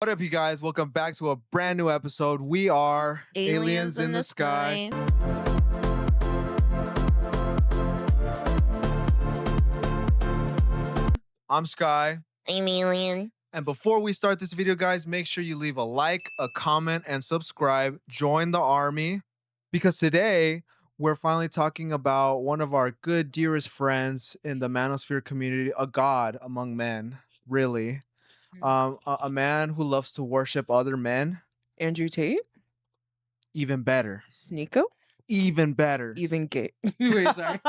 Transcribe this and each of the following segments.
What up, you guys? Welcome back to a brand new episode. We are Aliens in the Sky. I'm Sky. I'm Alien. And before we start this video, guys, make sure you leave a like, a comment, and subscribe. Join the army. Because today, we're finally talking about one of our good, dearest friends in the manosphere community, a god among men, really. A man who loves to worship other men. Andrew Tate, Even better. Sneeko, Even better. even gay. Wait, sorry.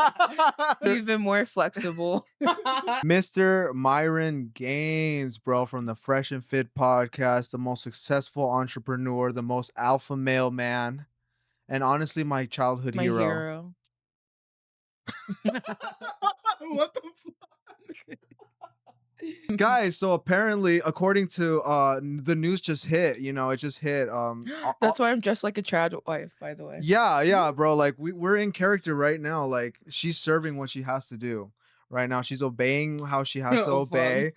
Even more flexible. Mr. Myron Gaines, bro, from the Fresh and Fit podcast, the most successful entrepreneur, the most alpha male man, and honestly, my childhood My hero. hero. What the fuck? Guys, so apparently, according to the news just hit, it just hit. That's why I'm dressed like a trad wife, by the way. Yeah, bro. Like we're in character right now. Like she's serving what she has to do right now. She's obeying how she has to Oh, obey.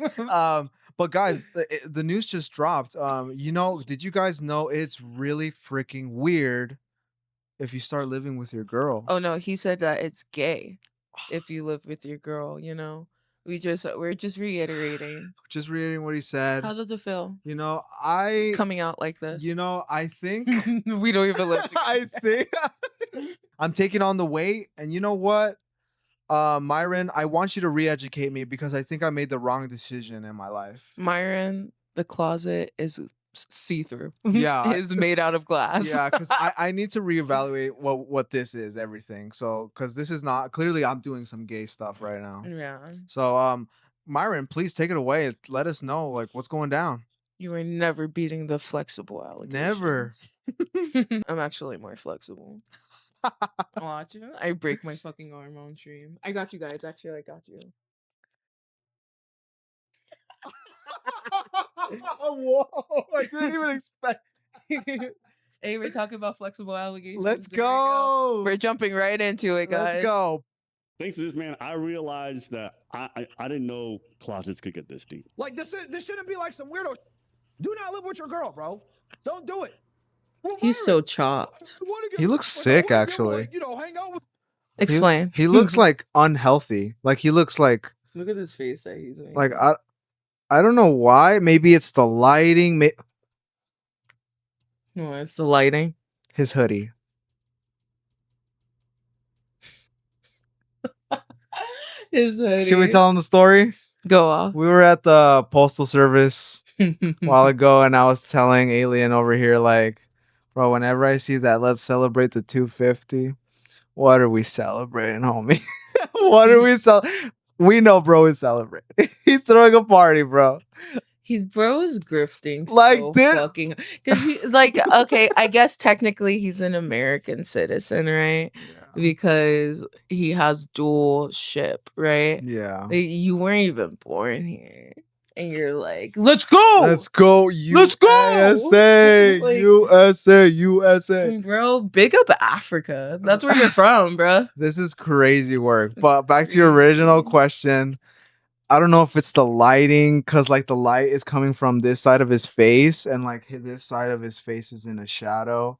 But guys, the news just dropped. Did you guys know it's really freaking weird if you start living with your girl? Oh no, he said that it's gay if you live with your girl, We're just reiterating. Just reading what he said. How does it feel I coming out like this? I think We don't even live together. I think I'm taking on the weight, and you know what? Myron, I want you to re-educate me because I think I made the wrong decision in my life. Myron, the closet is see-through. Yeah. It's made out of glass. Yeah, because I need to reevaluate what this is, everything. So, because this is not clearly I'm doing some gay stuff right now. Yeah. So, Myron, please take it away. Let us know like what's going down. You are never beating the flexible allegations. Never. I'm actually more flexible. Watch it. I break my fucking arm on stream. I got you guys. Actually, I got you. Whoa! I didn't even expect. Hey, we're talking about flexible allegations. Let's There we go. We're jumping right into it, guys. Let's go. Thanks to this man, I realized that I didn't know closets could get this deep. Like this shouldn't be like some weirdo. Do not live with your girl, bro. Don't do it. Well, He's Myron, so chopped. I wanna get He looks some- I sick, wanna get, actually. like, hang out with. Explain. He looks like unhealthy. Like he looks like Look at this face that he's making. like I don't know why. Maybe it's the lighting. Oh, it's the lighting. His hoodie. His hoodie. Should we tell him the story? Go off. We were at the postal service a while ago, and I was telling Alien over here, like, bro, whenever I see that, let's celebrate the 250. What are we celebrating, homie? What are we We know bro is celebrating. He's throwing a party, bro. He's bro's grifting Like so this- fucking because he okay, I guess technically he's an American citizen, right? Because he has dual ship, right? Yeah. Like, you weren't even born here, and you're like, let's go, Let's go. Let's go! USA. Like- USA. bro. Big up Africa. That's where you're from, bro. This is crazy work. But back to your original question. I don't know if it's the lighting, because like the light is coming from this side of his face, and like this side of his face is in a shadow.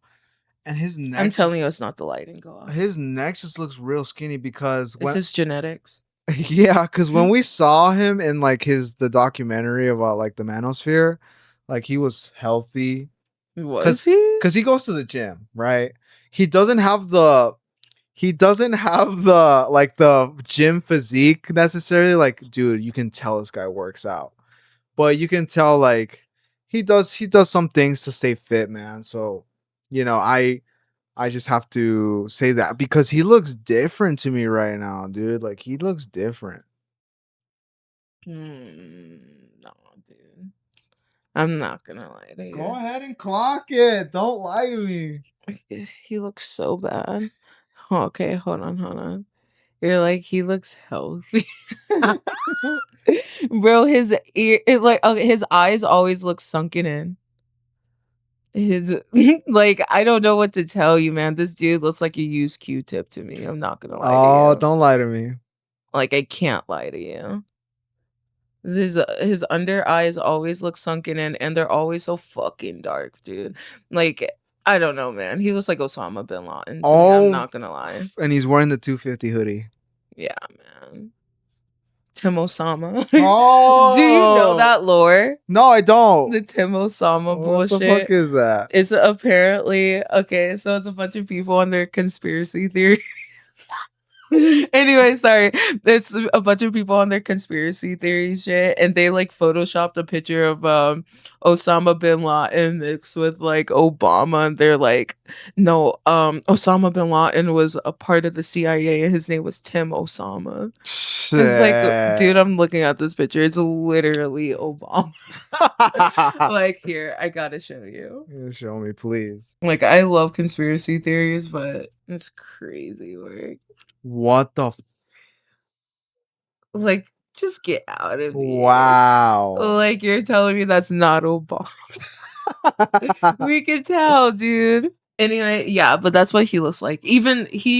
And his neck. I'm telling you, it's not the lighting. Go off. His neck just looks real skinny because It's his genetics. yeah, because when we saw him in like the documentary about like the manosphere, like he was healthy. Was he? Because he goes to the gym, right? He doesn't have the like the gym physique necessarily. Like, dude, you can tell this guy works out, but you can tell like he does some things to stay fit, man. So, I just have to say that because he looks different to me right now, dude. Like he looks different. No, dude. I'm not gonna lie to you. Go ahead and clock it. Don't lie to me. He looks so bad. Okay, hold on. You're like, he looks healthy. Bro, his his eyes always look sunken in. His like, I don't know what to tell you, man. This dude looks like a used Q-tip to me. I'm not gonna lie to you. Don't lie to me. Like, I can't lie to you. His under eyes always look sunken in, and they're always so fucking dark, dude. Like, I don't know, man. He looks like Osama bin Laden to me, I'm not gonna lie. And he's wearing the 250 hoodie. Yeah, man. Tim Osama. Oh, Do you know that lore? No, I don't. The Tim Osama What bullshit. the fuck is that? It's apparently okay. So it's a bunch of people on their conspiracy theory. Anyway, sorry. It's a bunch of people on their conspiracy theory shit, and they like photoshopped a picture of Osama bin Laden mixed with like Obama, and they're like, no, Osama bin Laden was a part of the CIA, and his name was Tim Osama. Shit. It's like, dude, I'm looking at this picture. It's literally Obama. Like, here, I gotta show you. Yeah, show me, please. Like, I love conspiracy theories, but it's crazy work. What the? Like, just get out of here. Wow. Like, you're telling me that's not Obama. We can tell, dude. Anyway, yeah, but that's what he looks like. He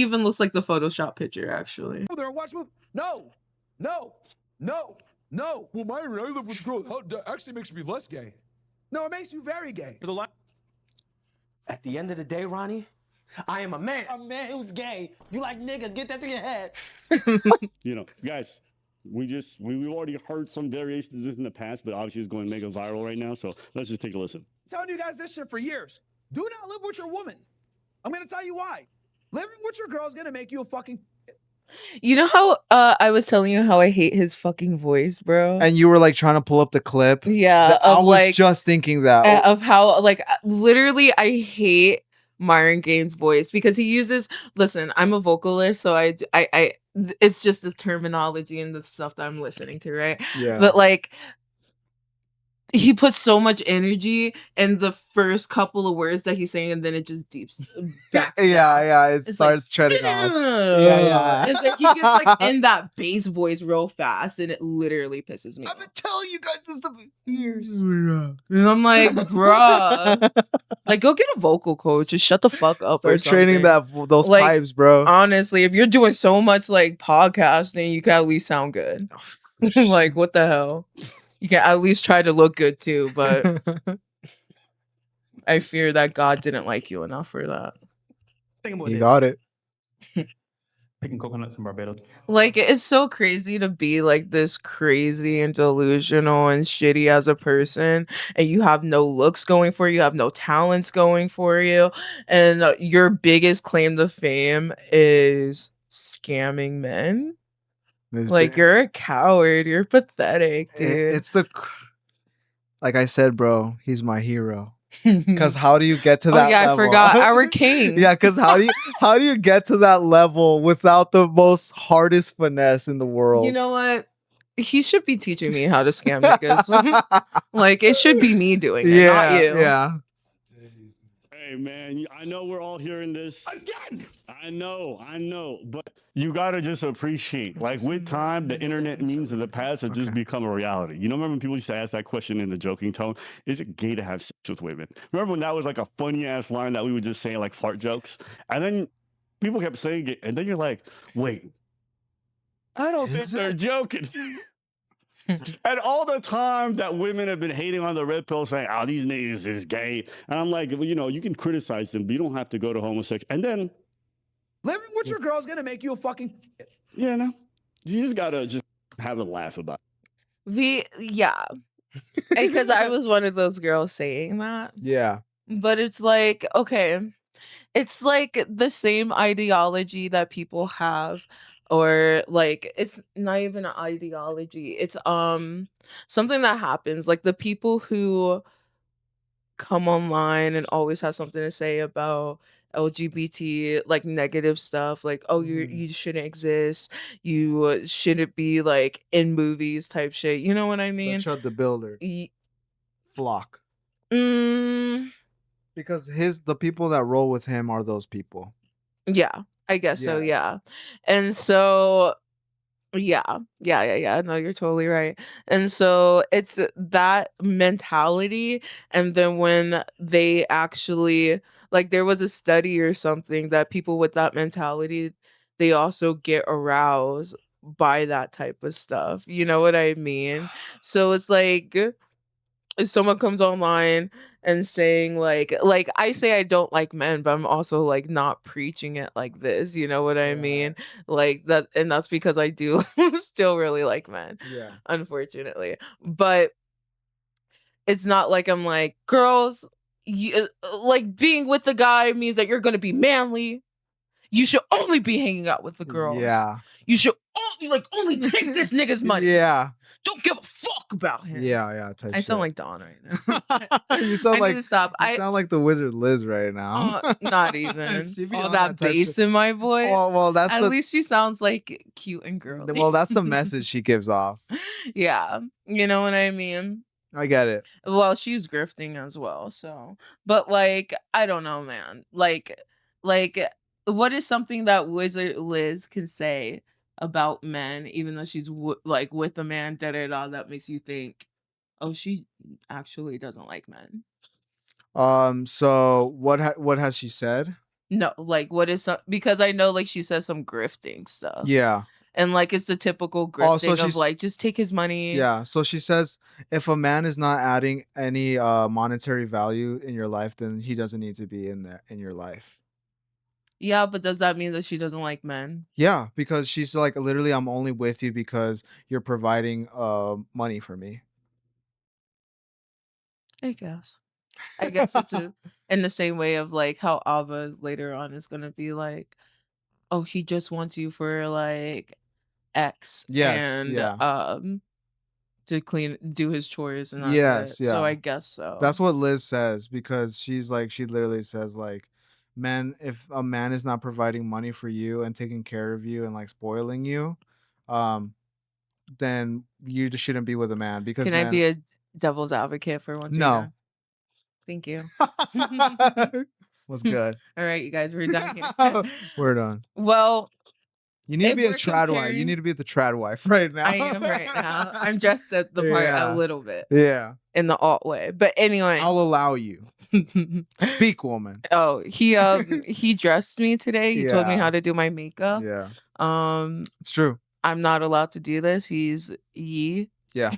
even looks like the Photoshop picture, actually. There and watch movie. No. Well, Myron, I live with girls. That actually makes me less gay. No, it makes you very gay. At the end of the day, Ronnie, I am a man. A man who's gay. You like niggas, get that through your head. You know, guys, we've already heard some variations of this in the past, but obviously it's going mega viral right now. So let's just take a listen. I'm telling you guys this shit for years. Do not live with your woman. I'm gonna tell you why. Living with your girl is gonna make you a fucking. You know how I was telling you how I hate his fucking voice, bro? And you were like trying to pull up the clip. Yeah, I of was like just thinking that. of how like literally I hate Myron Gaines' voice because he uses. Listen, I'm a vocalist, so it's just the terminology and the stuff that I'm listening to, right? Yeah. But like, he puts so much energy in the first couple of words that he's saying, and then it just deeps back. Yeah. It It's starts treading off. Yeah. It's like he gets like in that bass voice real fast, and it literally pisses me I've been off. telling you guys this for years. And I'm like, bruh, like go get a vocal coach. Just shut the fuck up. Start or training something. those Like, pipes, bro. Honestly, if you're doing so much like podcasting, you can at least sound good. Like, what the hell? You can at least try to look good too, but I fear that God didn't like you enough for that. Think about You this. got it. Picking coconuts in Barbados. Like, it's so crazy to be like this crazy and delusional and shitty as a person, and you have no looks going for you, have no talents going for you, and your biggest claim to fame is scamming men. Like, you're a coward. You're pathetic, dude. It's like I said, bro. He's my hero. Because how do you get to that? Oh yeah, level? I forgot. Our king. Yeah, because how do you get to that level without the most hardest finesse in the world? You know what? He should be teaching me how to scam niggas. Like, it should be me doing it, not you. Yeah. Hey man, I know we're all hearing this again. I know, but you gotta just appreciate, like with time, the internet memes of the past have just become a reality. You know, remember when people used to ask that question in the joking tone? Is it gay to have sex with women? Remember when that was like a funny ass line that we would just say like fart jokes, and then people kept saying it, and then you're like, wait, I don't think they're joking. And all the time that women have been hating on the red pill, saying, "Oh, these niggas is gay," and I'm like, well, you know, you can criticize them, but you don't have to go to homosexual. And then Living with your girl is gonna make you a fucking. you know, you just gotta just have a laugh about it. Yeah. Because I was one of those girls saying that. Yeah. But it's like, okay, it's like the same ideology that people have, or like it's not even an ideology. It's something that happens. Like the people who come online and always have something to say about LGBT, like negative stuff, like, oh, you shouldn't exist, you shouldn't be like in movies type shit. You know what I mean? Chud the Builder. Flock. Mm, Because the people that roll with him are those people. yeah, I guess so. Yeah, and so yeah. No, you're totally right. And so it's that mentality. And then when they actually, like, there was a study or something that people with that mentality, they also get aroused buy that type of stuff. You know what I mean? So it's like if someone comes online and saying like I say I don't like men, but I'm also like not preaching it like this. You know what I Yeah. mean? Like that, and that's because I do still really like men, Yeah. unfortunately. But it's not like I'm like, girls, like being with the guy means that you're gonna be manly. You should only be hanging out with the girls. Yeah. You should only take this nigga's money. Yeah. Don't give a fuck about him. Yeah. Type I sound shit. like Dawn right now. You sound I like need to stop. you sound like the wizard Liz right now. Not even She be all on that type bass shit. in my voice. Well, that's At the least she sounds like cute and girly. well, that's the message she gives off. Yeah, you know what I mean. I get it. Well, she's grifting as well. So, but like, I don't know, man. Like, what is something that Wizard Liz can say about men, even though she's like with a man, da da da, that makes you think, oh, she actually doesn't like men. So what has she said? No, like, what is some? Because I know, like, she says some grifting stuff. Yeah. And like it's the typical Oh, so grifting of she's like just take his money. yeah. So she says if a man is not adding any monetary value in your life, then he doesn't need to be in your life. Yeah, but does that mean that she doesn't like men? Yeah, because she's like literally I'm only with you because you're providing money for me. I guess. I guess it's in the same way of like how Ava later on is gonna be like, oh, he just wants you for like X Yes, and yeah. to do his chores and that's Yes, it. So I yeah. guess so. That's what Liz says because she's like she literally says like man if a man is not providing money for you and taking care of you and like spoiling you, um then you just shouldn't be with a man because Can I man be a devil's advocate for once you're no. done? Thank you. What's good? All right, you guys, we're done here. We're done. Well, You need to if be a we're trad wife. You comparing, need to be at the trad wife right now. I am right now. I'm dressed at the part a Yeah. little bit Yeah. in the alt way. But anyway. I'll allow you. Speak, woman. Oh, he dressed me today. He told me Yeah. how to do my makeup. Yeah. Um, It's true. I'm not allowed to do this. He's ye. Yeah.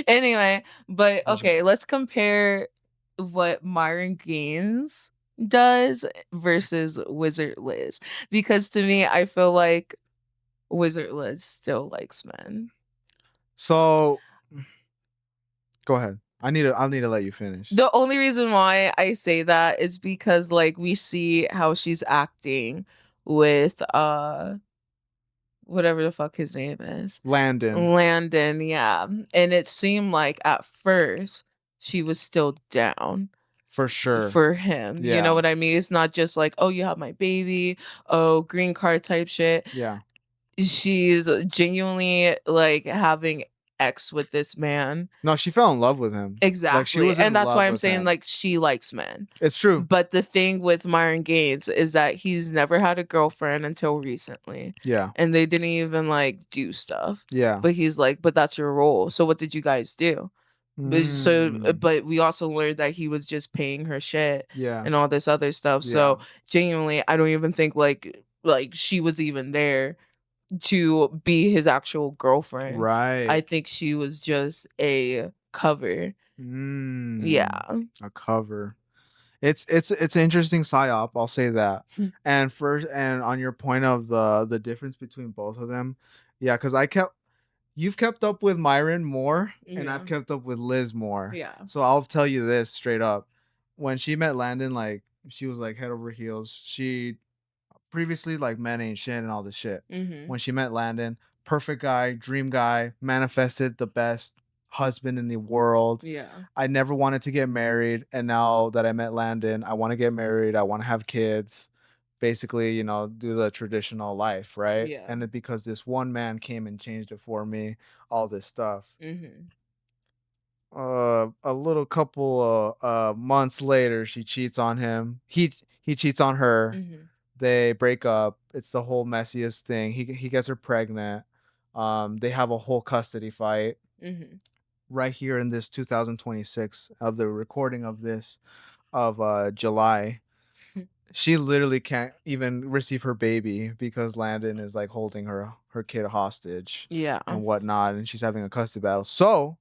Anyway, but That's okay, let's compare what Myron Gaines does versus Wizard Liz. Because to me, I feel like Wizard Liz still likes men. So go ahead. I'll need to let you finish. The only reason why I say that is because like we see how she's acting with whatever the fuck his name is. Landon, yeah. And it seemed like at first she was still down For sure. for him. You Yeah. know what I mean? It's not just like, oh, you have my baby, oh, green card type shit. Yeah. She's genuinely like having X with this man. No, she fell in love with him. Exactly. was in And that's love why I'm with saying him. like she likes men. It's true. But the thing with Myron Gaines is that he's never had a girlfriend until recently. Yeah. And they didn't even like do stuff. Yeah. But he's like, but that's your role. So what did you guys do? Mm. But we also learned that he was just paying her shit Yeah. and all this other stuff. So genuinely, I don't even think like she was even there to be his actual girlfriend. Right. I think she was just a cover. Mm. Yeah. A cover. It's an interesting psyop, I'll say that. And on your point of the difference between both of them, yeah, because you've kept up with Myron more, and I've Yeah. kept up with Liz more. Yeah. So I'll tell you this straight up: when she met Landon, like she was like head over heels. She previously like men ain't shit and all this shit. Mm-hmm. When she met Landon, perfect guy, dream guy, manifested the best husband in the world. Yeah. I never wanted to get married, and now that I met Landon, I want to get married. I want to have kids. Basically, do the traditional life, right? Yeah. And because this one man came and changed it for me, all this stuff. Mm-hmm. A little couple of months later, she cheats on him. He cheats on her. Mm-hmm. They break up. It's the whole messiest thing. He gets her pregnant. They have a whole custody fight. Mm-hmm. Right here in this 2026 of the recording of this of July. she literally can't even receive her baby because Landon is like holding her kid hostage Yeah. and whatnot, and she's having a custody battle. So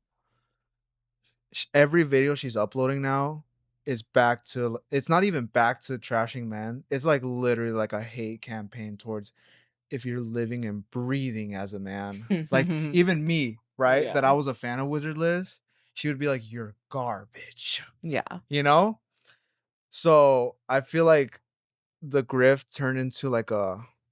every video she's uploading now is back to, it's not even back to trashing men. It's like literally like a hate campaign towards if you're living and breathing as a man. Like even me, right? That I Yeah. was a fan of Wizard Liz, she would be like, "You're garbage," Yeah. you know? So I feel like the grift turned into like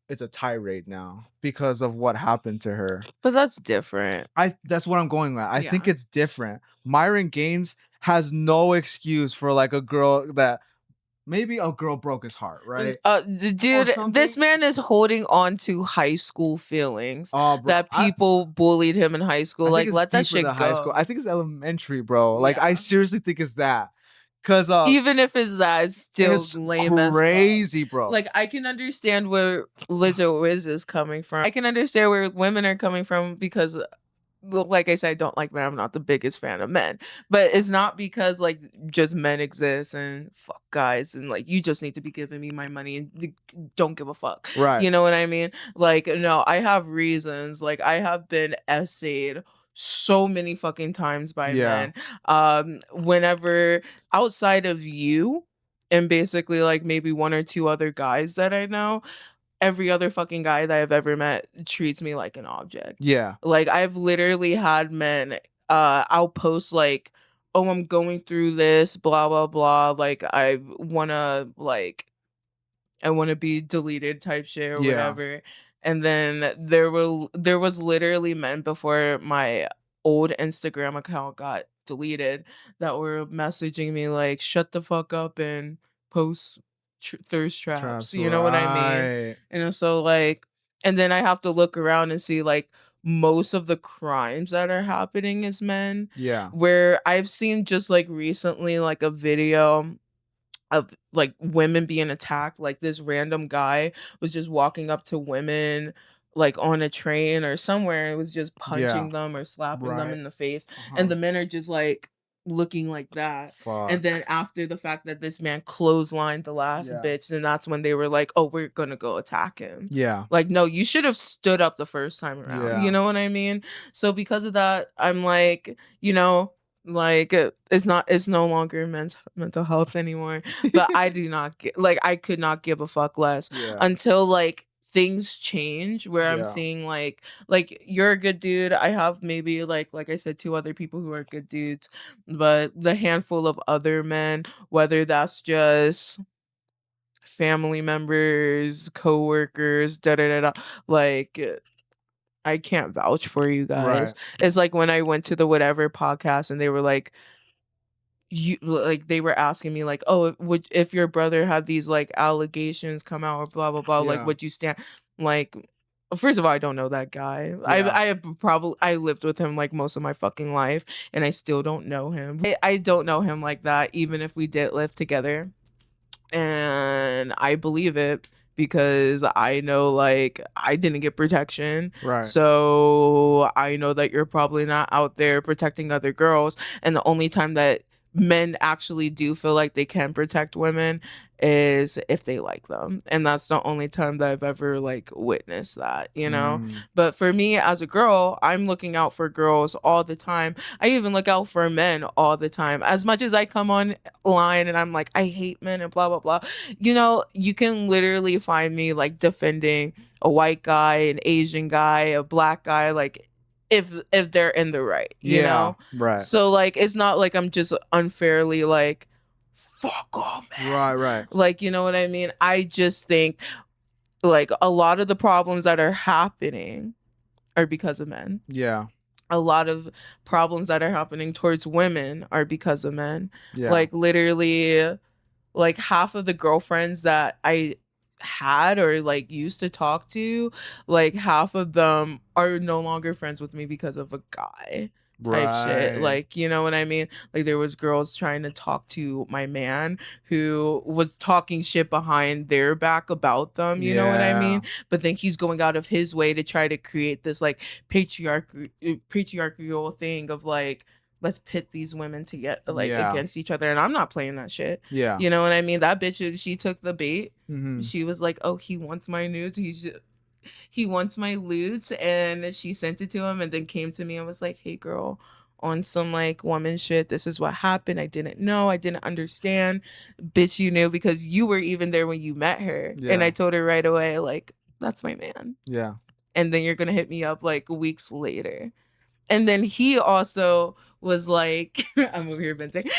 it's a tirade now because of what happened to her. But that's different. That's what I'm going with. I think Yeah. it's different. Myron Gaines has no excuse for like a girl that maybe a girl broke his heart, right? Dude, this something. man is holding on to high school feelings Oh, bro, that people bullied him in high school. I Like, think it's let that deeper shit than go. high school. I think it's elementary, bro. Like I Yeah. seriously think it's that. Cause Even if it's that, it's still it's lame as fuck. crazy, bro. Like, I can understand where Lizzo Wiz is coming from. I can understand where women are coming from because, like I said, I don't like men. I'm not the biggest fan of men. But it's not because, like, just men exist and fuck guys and, like, you just need to be giving me my money and don't give a fuck. Right. You know what I mean? Like, no, I have reasons. Like, I have been essayed so many fucking times by Yeah. men. Whenever outside of you and basically like maybe one or two other guys that I know, every other fucking guy that I've ever met treats me like an object. Yeah. Like I've literally had men I'll post like, "Oh, I'm going through this, blah blah blah, like I want to be deleted" type shit or Yeah. whatever. And then there was literally men before my old Instagram account got deleted that were messaging me like, "Shut the fuck up and post thirst traps." You know what I mean? Right. And so like, and then I have to look around and see like most of the crimes that are happening is men. Yeah. Where I've seen just like recently like a video of like women being attacked. Like this random guy was just walking up to women like on a train or somewhere and was just punching them or slapping them Right. in the face. Uh-huh. And the men are just like looking like that. Fuck. And then after the fact that this man clotheslined the last Yeah. bitch, then that's when they were like, "Oh, we're gonna go attack him." Yeah. Like, no, you should have stood up the first time around. Yeah. You know what I mean? So because of that, I'm like, like it's no longer mental health anymore. But I do not get, like, I could not give a fuck less Yeah. until like things change where I'm Yeah. seeing like you're a good dude. I have maybe like I said, two other people who are good dudes, but the handful of other men, whether that's just family members, coworkers, da da da da, like I can't vouch for you guys. Right. It's like when I went to the whatever podcast and they were like, they were asking me like, "Oh, would if your brother had these like allegations come out or blah blah blah, like Yeah. would you stand?" Like, first of all, I don't know that guy. Yeah. I lived with him like most of my fucking life, and I still don't know him. I don't know him like that, even if we did live together. And I believe it because I know like I didn't get protection. Right. So I know that you're probably not out there protecting other girls. And the only time that men actually do feel like they can protect women is if they like them. And that's the only time that I've ever like witnessed that, you know? But for me as a girl, I'm looking out for girls all the time. I even look out for men all the time. As much as I come online and I'm like, I hate men and blah, blah, blah. You can literally find me like defending a white guy, an Asian guy, a black guy, like if they're in the right, you know? Right. So like it's not like I'm just unfairly like fuck all men. Right. Like, you know what I mean? I just think like a lot of the problems that are happening are because of men. Yeah. A lot of problems that are happening towards women are because of men. Yeah. Like literally like half of the girlfriends that I had or like used to talk to, like half of them are no longer friends with me because of a guy type shit. Right. Like, you know what I mean? Like there was girls trying to talk to my man who was talking shit behind their back about them, you know what I mean? But then he's going out of his way to try to create this like patriarchal thing of like let's pit these women to get like Yeah. against each other, and I'm not playing that shit. Yeah. You know what I mean? That bitch, she took the bait. Mhm. She was like, "Oh, he wants my nudes. He wants my loot," and she sent it to him, and then came to me and was like, "Hey, girl, on some like woman shit, this is what happened. I didn't know. I didn't understand. Bitch, you knew because you were even there when you met her." And Yeah. I told her right away, like, "That's my man." Yeah. And then you're gonna hit me up like weeks later. And then he also was like, I'm over here venting.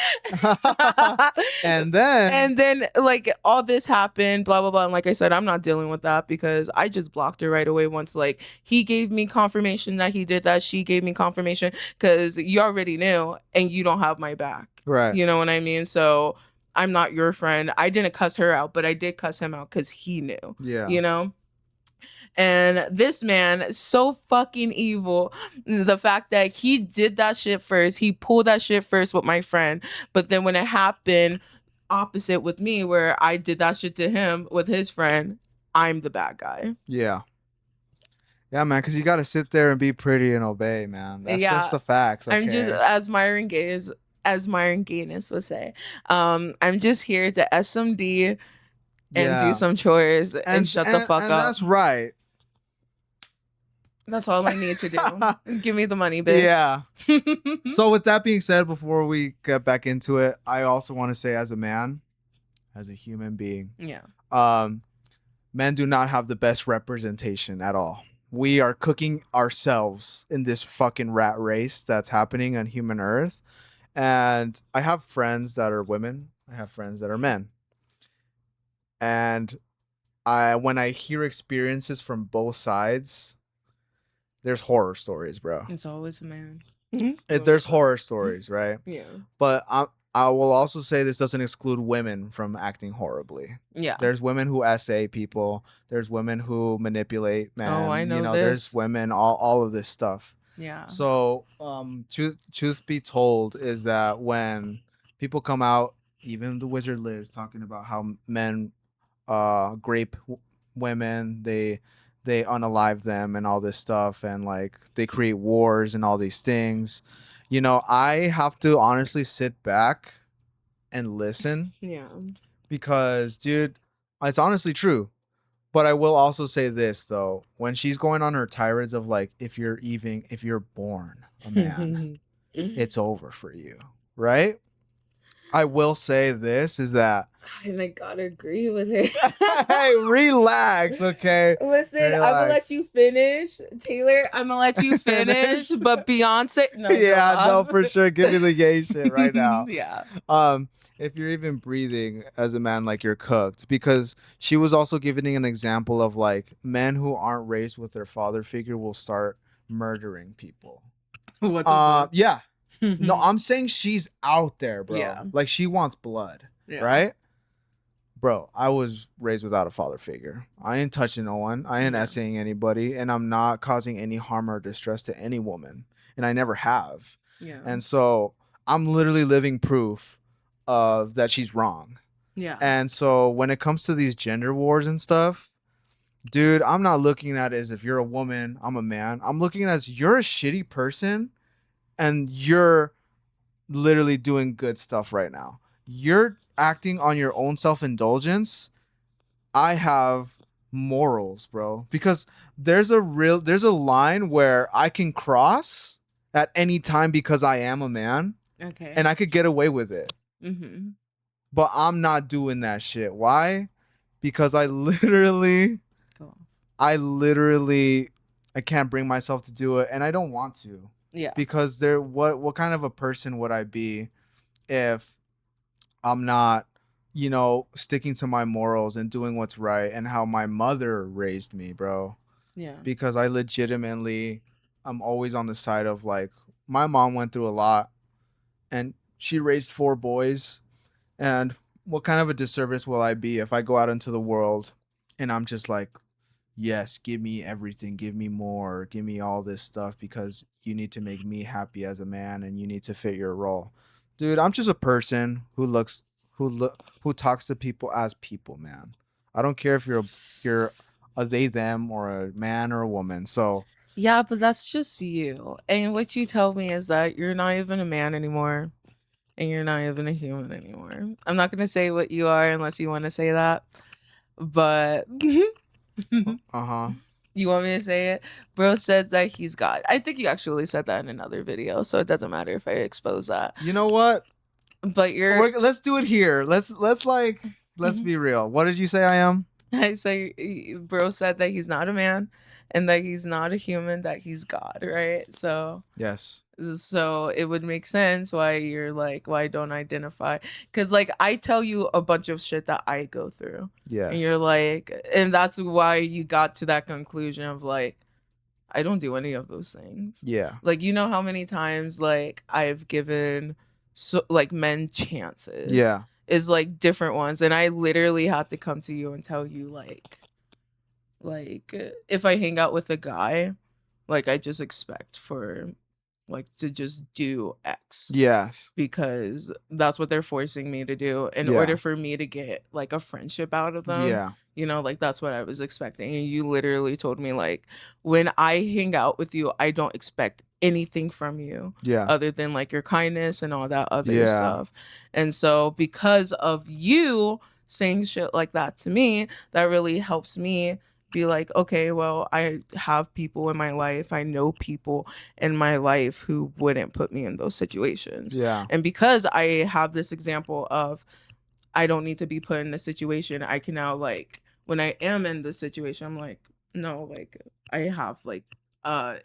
And then And then like all this happened, blah blah blah. And like I said, I'm not dealing with that because I just blocked her right away once like he gave me confirmation that he did that. She gave me confirmation because you already knew and you don't have my back. right. You know what I mean? So I'm not your friend. I didn't cuss her out, but I did cuss him out because he knew. Yeah. You know? And this man, so fucking evil. The fact that he did that shit first, he pulled that shit first with my friend. But then when it happened opposite with me, where I did that shit to him with his friend, I'm the bad guy. Yeah. Yeah, man, because you got to sit there and be pretty and obey, man. That's Yeah. just the facts. I'm just, okay? as Myron Gaines would say, I'm just here to SMD and do some chores and shut the fuck and up. That's right. That's all I need to do. Give me the money, bitch. Yeah. So with that being said, before we get back into it, I also want to say as a man, as a human being, Yeah. men do not have the best representation at all. We are cooking ourselves in this fucking rat race that's happening on human earth. And I have friends that are women. I have friends that are men. And when I hear experiences from both sides, there's horror stories, bro. It's always a man. There's horror stories, right? Yeah. But I will also say this doesn't exclude women from acting horribly. Yeah. There's women who SA people. There's women who manipulate men. Oh, I know There's this. women, all of this stuff. Yeah. So, truth be told is that when people come out, even the Wizard Liz talking about how men grape women, they unalive them and all this stuff, and like they create wars and all these things. I have to honestly sit back and listen Yeah. because, dude, it's honestly true. But I will also say this though: when she's going on her tirades of like, if you're born a man, it's over for you, right? I will say this is that And I gotta agree with her. hey, relax, okay? Listen, I'm gonna let Relax. you finish, Taylor. I'm gonna let you finish, but Beyonce, no, Yeah, go no, off. for sure. Give me the gay shit right now. Yeah. If you're even breathing as a man, like you're cooked, because she was also giving an example of like men who aren't raised with their father figure will start murdering people. What the fuck? Yeah. No, I'm saying she's out there, bro. Yeah. Like she wants blood, Yeah. right? Bro, I was raised without a father figure. I ain't touching no one. I ain't Yeah. essaying anybody, and I'm not causing any harm or distress to any woman, and I never have. Yeah. And so I'm literally living proof of that she's wrong. Yeah. And so when it comes to these gender wars and stuff, dude, I'm not looking at it as if you're a woman, I'm a man. I'm looking at it as you're a shitty person and you're literally doing good stuff right now. You're acting on your own self-indulgence. I have morals, bro, because there's a line where I can cross at any time because I am a man Okay. and I could get away with it. Mm-hmm. But I'm not doing that shit. Why? Because I literally Go off. I can't bring myself to do it, and I don't want to. Yeah. Because what kind of a person would I be if I'm not, sticking to my morals and doing what's right and how my mother raised me, bro? Yeah. Because I'm always on the side of like, my mom went through a lot and she raised 4 boys. And what kind of a disservice will I be if I go out into the world and I'm just like, yes, give me everything, give me more, give me all this stuff because you need to make me happy as a man and you need to fit your role. Dude, I'm just a person who talks to people as people, man. I don't care if you're a they them or a man or a woman. So Yeah, but that's just you. And what you tell me is that you're not even a man anymore and you're not even a human anymore. I'm not going to say what you are unless you want to say that. But Uh-huh. you want me to say it? Bro says that he's God. I think you actually said that in another video, so it doesn't matter if I expose that. You know what? But Let's do it here. Let's be real. What did you say I am? I say, bro said that he's not a man and that he's not a human, that he's God, right? So Yes. it would make sense why you're like, why don't identify? Because like I tell you a bunch of shit that I go through, Yes. and you're like, and that's why you got to that conclusion of like, I don't do any of those things. Yeah. Like, you know how many times like I've given like men chances. Yeah. Is like different ones, and I literally have to come to you and tell you like if I hang out with a guy, like I just expect for like to just do X. Yes. Because that's what they're forcing me to do in Yeah. order for me to get like a friendship out of them. Yeah. You know, like that's what I was expecting. And you literally told me like, when I hang out with you, I don't expect anything from you Yeah. other than like your kindness and all that other Yeah. stuff. And so because of you saying shit like that to me, that really helps me be like, okay, well, I have people in my life. I know people in my life who wouldn't put me in those situations. Yeah. And because I have this example of I don't need to be put in a situation, I can now like when I am in this situation, I'm like, no, like I have like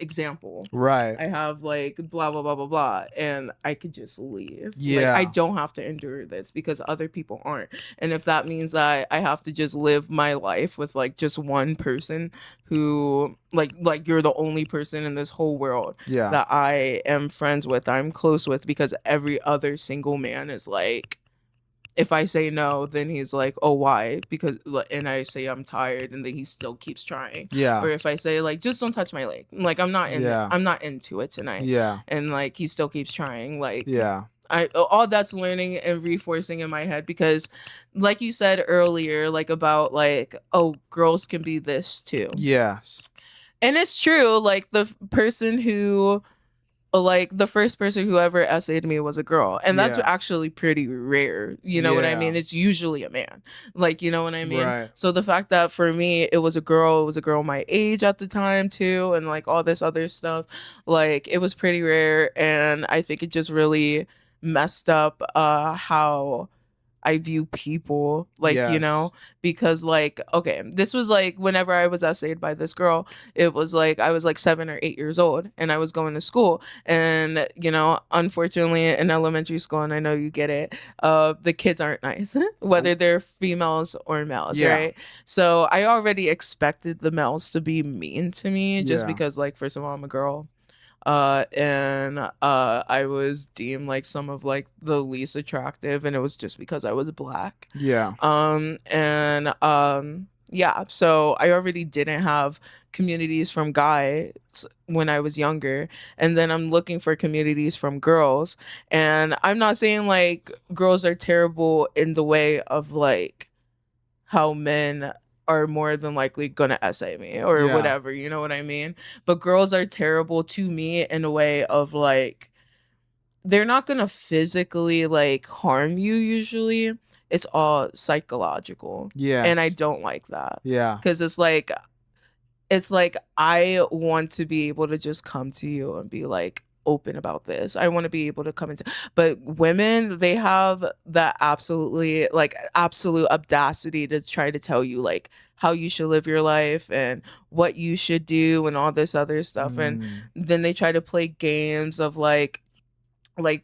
example. Right. I have like blah blah blah blah blah, and I could just leave. Yeah. Like I don't have to endure this because other people aren't. And if that means that I have to just live my life with like just one person who like you're the only person in this whole world Yeah. that I am friends with, I'm close with, because every other single man is like, if I say no, then he's like, oh, why? Because, and I say I'm tired, and then he still keeps trying. Yeah. Or if I say like, just don't touch my leg, like I'm not into it tonight. Yeah. And like he still keeps trying. Like Yeah. all that's learning and reinforcing in my head, because like you said earlier, like about like, oh, girls can be this too. Yes. And it's true. Like the person who, like the first person who ever essayed me was a girl, and that's Yeah. actually pretty rare. You know what I Yeah. mean? It's usually a man. Like, you know what I mean? Right. So the fact that for me it was a girl my age at the time too, and like all this other stuff, like it was pretty rare, and I think it just really messed up how I view people, like, you know, Yes. because like, okay, this was like whenever I was essayed by this girl, it was like I was like 7 or 8 years old, and I was going to school, and you know, unfortunately in elementary school, and I know you get it, the kids aren't nice, whether they're females or males, Yeah. right? So I already expected the males to be mean to me just Yeah. because, like, first of all, I'm a girl. And I was deemed like some of like the least attractive, and it was just because I was black. Yeah. Yeah, so I already didn't have communities from guys when I was younger, and then I'm looking for communities from girls. And I'm not saying like girls are terrible in the way of like how men are more than likely gonna essay me or Yeah. whatever, you know what I mean? But girls are terrible to me in a way of like, they're not gonna physically like harm you usually. It's all psychological. Yes. And I don't like that. Yeah. Because it's like I want to be able to just come to you and be like open about this. I want to be able to come into, but women, they have that absolute audacity to try to tell you like how you should live your life and what you should do and all this other stuff. And then they try to play games of like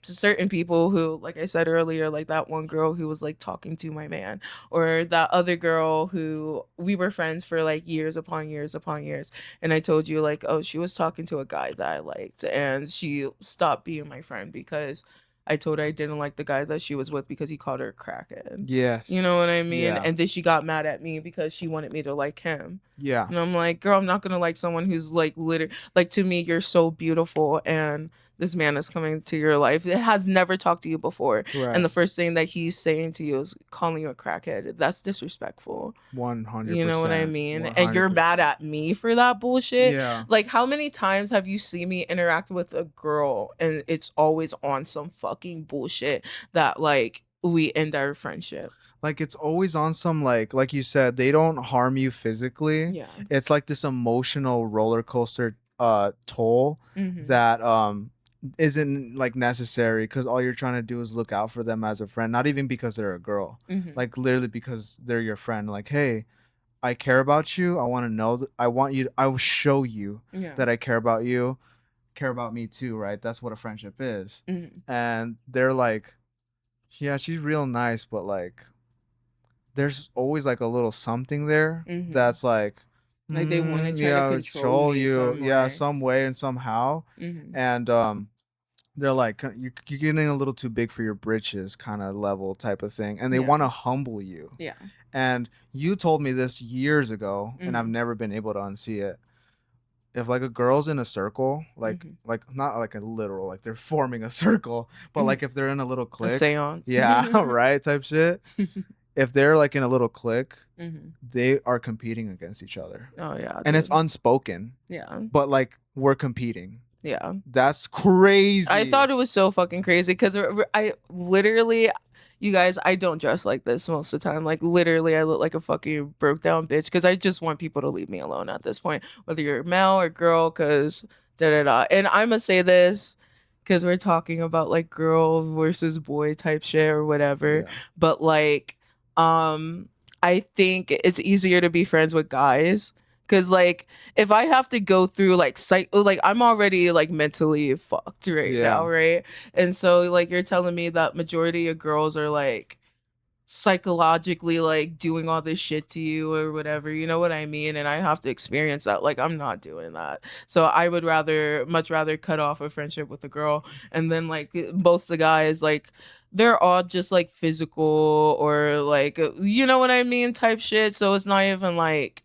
certain people who, like I said earlier, like that one girl who was like talking to my man, or that other girl who we were friends for like years upon years upon years, and I told you like, oh, she was talking to a guy that I liked, and she stopped being my friend because I told her I didn't like the guy that she was with because he called her a crackhead. Yes. You know what I mean? Yeah. And then she got mad at me because she wanted me to like him. Yeah. And I'm like, girl, I'm not gonna like someone who's like like, to me, you're so beautiful, and this man is coming to your life. It has never talked to you before. Right. And the first thing that he's saying to you is calling you a crackhead. That's disrespectful. 100%. You know what I mean? And you're 100%. mad at me for that bullshit. Yeah. Like, how many times have you seen me interact with a girl and it's always on some fucking bullshit that, like, we end our friendship? Like, it's always on some, like you said, they don't harm you physically. Yeah. It's like this emotional roller coaster toll Mhm. that isn't like necessary, because all you're trying to do is look out for them as a friend, not even because they're a girl. Mhm. Like, literally because they're your friend. Like, hey, I care about you. I want to know I want you I will show you Yeah. that I care about you. Care about me too, right? That's what a friendship is. Mhm. And they're like, yeah, she's real nice, but like there's always like a little something there Mhm. that's like Like, they wanna try to yeah, control me some yeah, way. some way and somehow. Mhm. And they're like, you're getting a little too big for your britches kind of level type of thing, and they Yeah. want to humble you. Yeah. And you told me this years ago, and I've Mhm. never been able to unsee it. If like a girl's in a circle, like Mhm. like not like a literal, like they're forming a circle, but Mhm. like if they're in a little A clique, seance. yeah, right, type shit. If they're like in a little clique, Mhm. they are competing against each other, Oh, yeah. and it's dude. unspoken, Yeah. but like we're competing. Yeah. That's crazy. I thought it was so fucking crazy because I literally, you guys, I don't dress like this most of the time. Like, literally, I look like a fucking broke down bitch because I just want people to leave me alone at this point, whether you're male or girl, because da da da. And I'm gonna say this because we're talking about like girl versus boy type shit or whatever. Yeah. But like, I think it's easier to be friends with guys. Cause like if I have to go through like like I'm already like mentally fucked right Yeah. now, right? And so like you're telling me that majority of girls are like psychologically like doing all this shit to you or whatever, you know what I mean? And I have to experience that. Like, I'm not doing that. So I would much rather cut off a friendship with a girl, and then like both the guys, like they're all just like physical or like you know what I mean type shit. So it's not even like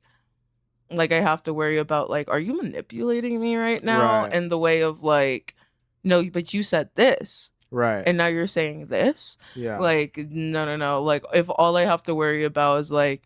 I have to worry about like, are you manipulating me right now? Right. In the way of like, no, but you said this Right. and now you're saying this. Yeah. Like, no. Like, if all I have to worry about is like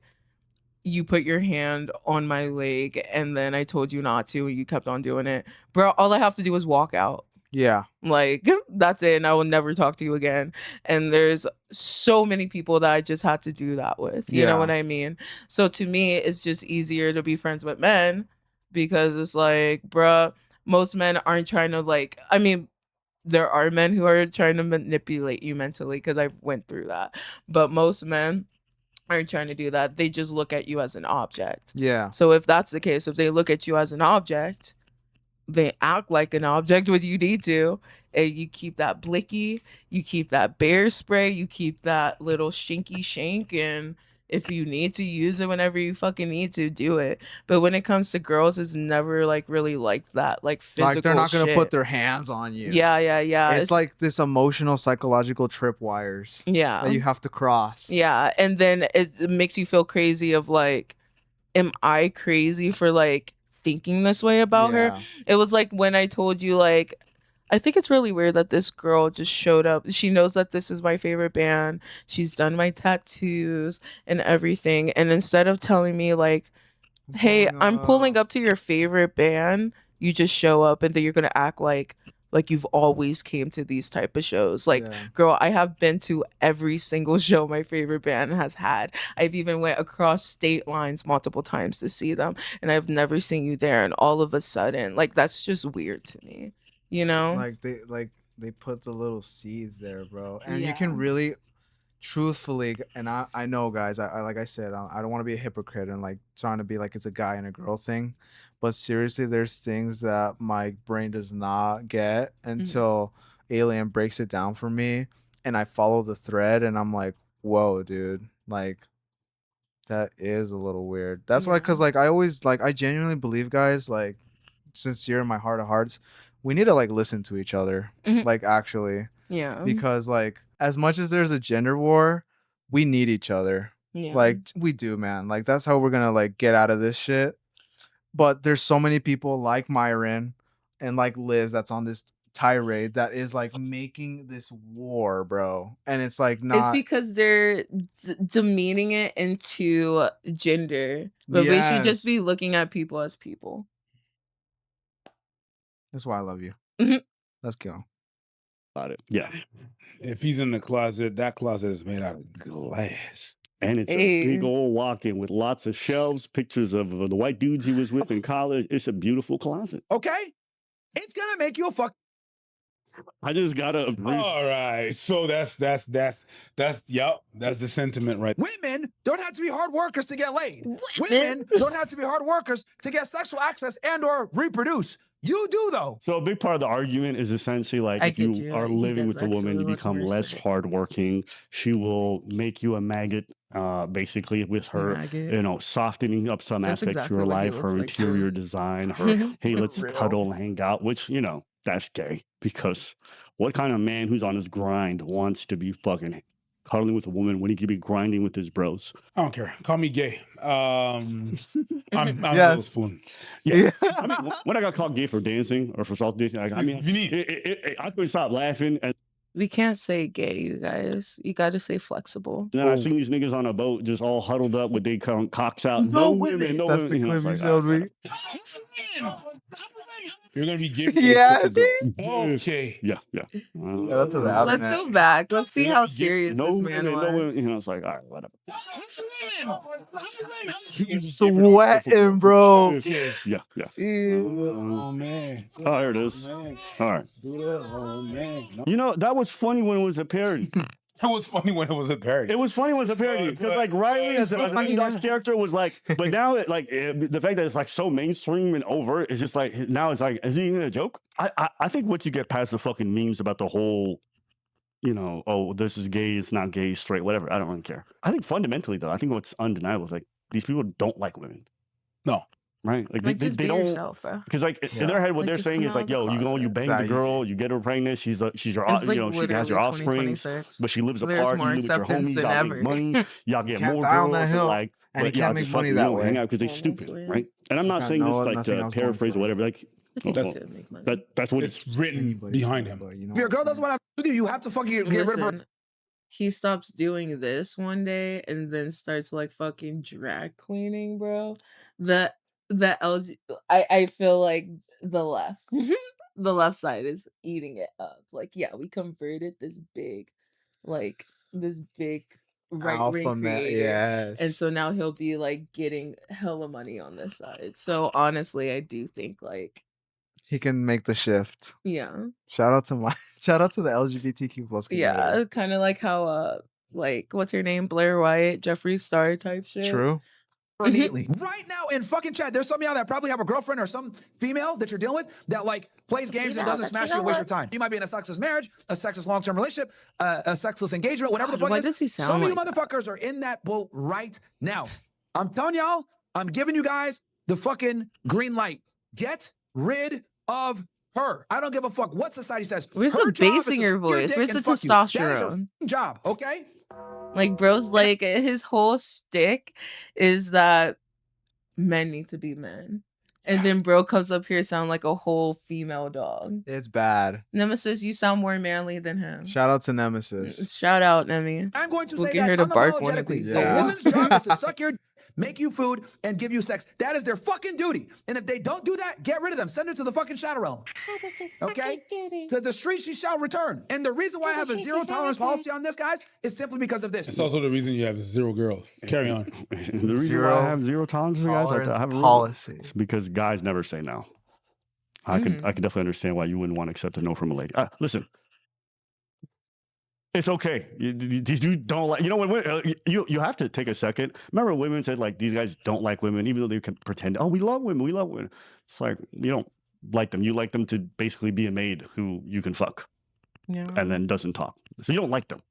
you put your hand on my leg and then I told you not to and you kept on doing it, bro, all I have to do is walk out. Yeah. Like, that's it, and I will never talk to you again. And there's so many people that I just had to do that with. You know Yeah. what I mean? So to me, it's just easier to be friends with men because it's like, bruh, most men aren't trying to like, I mean, there are men who are trying to manipulate you mentally because I went through that. But most men aren't trying to do that. They just look at you as an object. Yeah. So if that's the case, if they look at you as an object, they act like an object when you need to, and you keep that blicky, you keep that bear spray, you keep that little shinky shank, and if you need to use it whenever you fucking need to, do it. But when it comes to girls, it's never like really like that, like physical Like they're not gonna shit. put their hands on you. Yeah. It's like this emotional, psychological tripwires yeah, that you have to cross. yeah, and then it makes you feel crazy of like, am I crazy for like thinking this way about her? Yeah. It was like when I told you, like, I think it's really weird that this girl just showed up. She knows that this is my favorite band. She's done my tattoos and everything. And instead of telling me, like, hey, I'm pulling up to your favorite band, you just show up and then you're going to act like you've always came to these type of shows. Like, Yeah. girl, I have been to every single show my favorite band has had. I've even went across state lines multiple times to see them, and I've never seen you there. And all of a sudden, like, that's just weird to me, you know? Like they put the little seeds there, bro. And you Yeah. can really truthfully, and I know, guys, I like I said, I don't want to be a hypocrite and like trying to be like it's a guy and a girl thing, but seriously, there's things that my brain does not get until Alien breaks it down for me, and I follow the thread, and I'm like, whoa, dude, like that is a little weird. That's why, Yeah. cause like I always like I genuinely believe, guys, like sincere in my heart of hearts, we need to like listen to each other, Mhm. like actually, Yeah. because like as much as there's a gender war, we need each other. Yeah. Like we do, man. Like that's how we're gonna like get out of this shit. But there's so many people like Myron and like Liz that's on this tirade that is like making this war, bro. And it's like It's not. because they're demeaning it into gender, but we should just Yes. be looking at people as people. That's why I love you. Mhm. Let's go. About it. Yeah. If he's in the closet, that closet is made out of glass. And it's a big Hey. old walk-in with lots of shelves, pictures of the white dudes he was with in college. It's a beautiful closet. Okay? It's gonna make you a fuck. I just gotta agree. All right, so that's that's the sentiment right. Women don't have to be hard workers to get laid. What? Women don't have to be hard workers to get sexual access and or reproduce. You do though. So a big part of the argument is essentially like I if get you you. are He living does with a woman, actually you look become more less sick. hardworking. She will make you a maggot, basically with her, Maggot. you know, softening up some That's aspects exactly of her what he life, her looks like. interior design, her hey, let's cuddle and hang out, which, you know, that's gay because what kind of man who's on his grind wants to be fucking cuddling with a woman when he could be grinding with his bros? I don't care. Call me gay. I'm Yes. Spoon. Yeah. I mean, when I got called gay for dancing or for soft dancing, I mean, Vinny. I couldn't stop laughing. And We can't say gay, you guys. You got to say flexible. then I seen these niggas on a boat just all huddled up with their cocks out. No women. no That's women. the You know, clip it's you like, showed me. You're gonna be gay. for Yes. the okay. yeah. Shout out to the Let's Outnet. go back. Let's see how Yeah, serious no this women, man no women. was. You know, it's like, all right, whatever. He's sweating, bro. Okay. Yeah. Oh man. Oh, here it is. Man. All right. Oh man. No. You know, that was funny when it was a parody. That was funny when it was a parody. It was funny when it was a parody because, like, Riley as an Underdog's character was like, but now it like the fact that it's like so mainstream and overt is just like now it's like, is he even a joke? I think once you get past the fucking memes about the whole, you know, oh, this is gay, it's not gay, straight, whatever. I don't really care. I think fundamentally though, I think what's undeniable is like these people don't like women. No. Right? Like Like, just they be don't. yourself, bro. Because like in their head, what Like, they're just saying come is out like, of the yo, you go, you closet. bang That the easy. girl, you get her pregnant, she's your, It's you like know, she has literally your offspring, 2026. but she lives There's apart. more You live with your acceptance homies, than y'all ever. make money, y'all get Can't more die on that girls, hill, like, and but you y'all can't just make money fucking, that you don't hang way. out because they stupid, Honestly. right? And I'm not Got saying this like nothing to else going paraphrase for or it. whatever. Like He That's- could make money. that's what It's written Anybody behind can, him. but you know If your what girl I'm doesn't saying? want to do, you have to fucking get rid of her. Listen, he stops doing this one day and then starts like fucking drag queening, bro. The LG, I feel like the left, the left side is eating it up. Like, yeah, we converted this big right Alpha wing man, creator. yes. And so now he'll be like getting hella money on this side. So honestly, I do think like, He can make the shift. yeah. Shout out to the LGBTQ plus community. Yeah, kind of like how like what's her name, Blair Wyatt, Jeffree Star type shit. True. Immediately. Right now in fucking chat, there's some of y'all that probably have a girlfriend or some female that you're dealing with that like plays games and doesn't smash you and waste your time. You might be in a sexless marriage, a sexless long-term relationship, a sexless engagement, whatever the God, fuck why it is. does he Some sound of you like that? motherfuckers are in that boat right now. I'm telling y'all, I'm giving you guys the fucking green light. Get rid of her. I don't give a fuck what society says. Where's Her the job bass is in to your suck your voice? dick Where's the and fuck you. That is her testosterone? fucking job, okay? Like, bro's like his whole stick is that men need to be men. And then bro comes up here sound like a whole female dog. It's bad. Nemesis, you sound more manly than him. Shout out to Nemesis. Shout out, Nemi. I'm going to We'll say get her that to bark one of unapologetically. these A days. woman's job is to suck your make you food and give you sex. That is their fucking duty. And if they don't do that, get rid of them. Send her to the fucking shadow realm. Okay? To the street she shall return. And the reason why I have a zero tolerance policy on this, guys, is simply because of this. It's also the reason you have 0 girls. Carry on. the reason why I have zero tolerance for guys, I have a rule. policy. It's because guys never say no. I could definitely understand why you wouldn't want to accept a no from a lady. Listen, it's okay. These dudes don't like. You know when you have to take a second. Remember, women said like these guys don't like women, even though they can pretend. Oh, we love women. We love women. It's like you don't like them. You like them to basically be a maid who you can fuck, Yeah. and then doesn't talk. So you don't like them,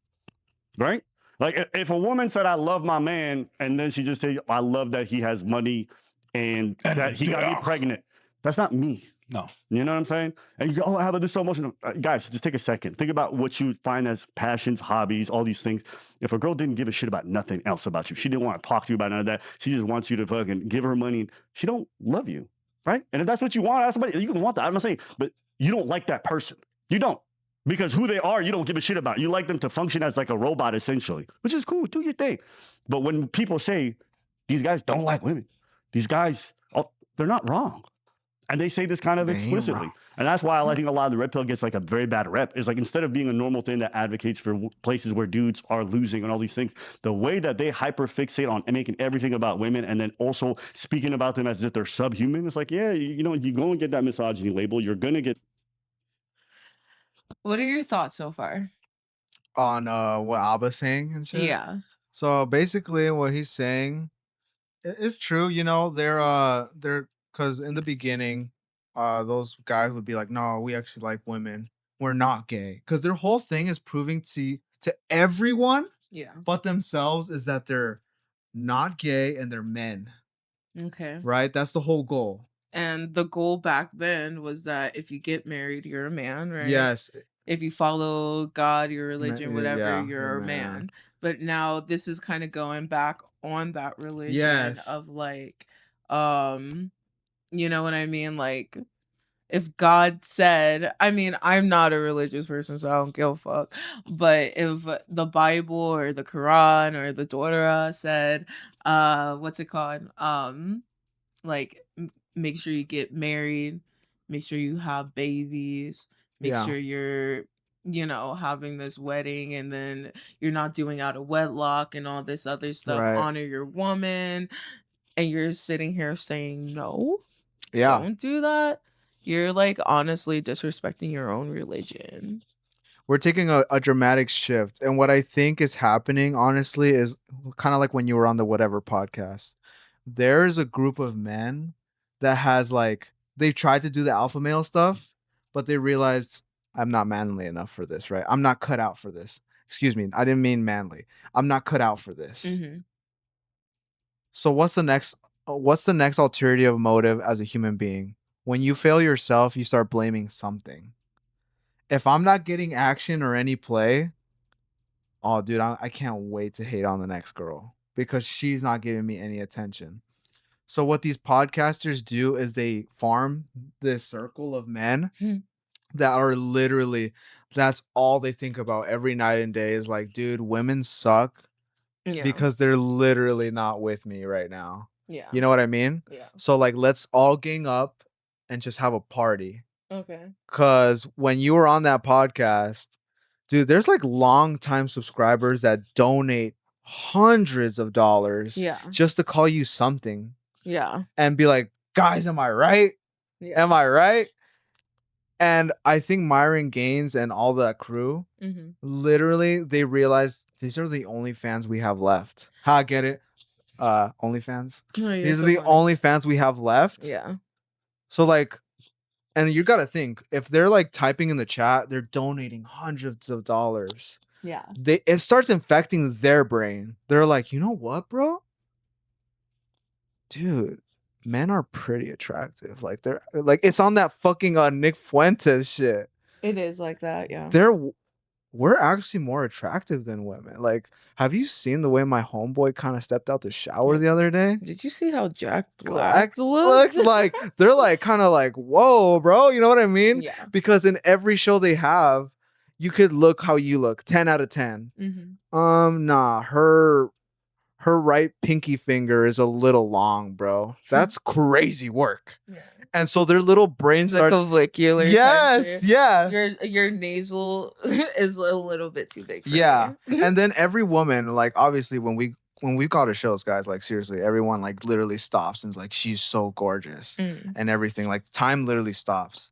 right? Like if a woman said I love my man, and then she just said I love that he has money and that he got me pregnant. That's not me. No. You know what I'm saying? And you go, oh, how about this so emotional? Guys, just take a second. Think about what you find as passions, hobbies, all these things. If a girl didn't give a shit about nothing else about you, she didn't want to talk to you about none of that. She just wants you to fucking give her money. She don't love you, right? And if that's what you want out of somebody, you can want that. I'm not saying, but you don't like that person. You don't. Because who they are, you don't give a shit about. You like them to function as like a robot, essentially, which is cool. Do your thing. But when people say these guys don't like women, these guys, they're not wrong. And they say this kind of They ain't explicitly. wrong. And that's why I think a lot of the red pill gets like a very bad rep. Is like, instead of being a normal thing that advocates for places where dudes are losing and all these things, the way that they hyperfixate on making everything about women and then also speaking about them as if they're subhuman, it's like, yeah, you know, you go and get that misogyny label. You're going to get. What are your thoughts so far? On what Abba's saying and shit. Yeah. So basically, what he's saying is true. You know, they're because in the beginning, those guys would be like, "No, we actually like women. We're not gay." Because their whole thing is proving to everyone Yeah. but themselves is that they're not gay and they're men. Okay. Right? That's the whole goal. And the goal back then was that if you get married, you're a man, right? Yes. If you follow God, your religion, whatever, yeah, you're you're a a man. man. But now this is kind of going back on that religion Yes. of like, you know what I mean? Like, if God said, I mean, I'm not a religious person, so I don't give a fuck. But if the Bible or the Quran or the Torah said, what's it called? Like, make sure you get married, make sure you have babies, make Yeah. sure you're, you know, having this wedding and then you're not doing out of wedlock and all this other stuff. Right. Honor your woman. And you're sitting here saying, no, Yeah. don't do that. You're like honestly disrespecting your own religion. We're taking a dramatic shift. And what I think is happening, honestly, is kind of like when you were on the Whatever podcast. There's a group of men that has like, they've tried to do the alpha male stuff, but they realized I'm not manly enough for this, right? I'm not cut out for this. Excuse me. I didn't mean manly. I'm not cut out for this. Mm-hmm. So what's the next ulterior motive as a human being? When you fail yourself, you start blaming something. If I'm not getting action or any play, oh, dude, I can't wait to hate on the next girl because she's not giving me any attention. So what these podcasters do is they farm this circle of men that are literally, that's all they think about every night and day is like, dude, women suck Yeah. because they're literally not with me right now. Yeah. You know what I mean? Yeah. So like, let's all gang up and just have a party. Okay. Because when you were on that podcast, dude, there's like long time subscribers that donate hundreds of dollars Yeah. just to call you something Yeah. and be like, guys, am I right? Yeah. Am I right? And I think Myron Gaines and all that crew, Mm-hmm. literally, they realized these are the only fans we have left. Ha, get it? OnlyFans. No, you're These so are the funny. only fans we have left. Yeah. So like, and you got to think, if they're like typing in the chat, they're donating hundreds of dollars. Yeah. It starts infecting their brain. They're like, you know what, bro? Dude, men are pretty attractive. Like they're like, it's on that fucking Nick Fuentes shit. It is like that. Yeah. We're actually more attractive than women. Like, have you seen the way my homeboy kind of stepped out the shower the other day? Did you see how Jack Black Black looked? looks like they're like kind of like, whoa, bro. You know what I mean? Yeah. Because in every show they have, you could look how you look. 10 out of 10. Mm-hmm. Nah, her right pinky finger is a little long, bro. That's crazy work. Yeah. And so their little brain It's like starts. clavicular. type Yes, shit. yeah. Your nasal is a little bit too big for Yeah. me. And then every woman, like obviously when we go to shows, guys, like seriously, everyone like literally stops and is like, she's so gorgeous and everything. Like time literally stops.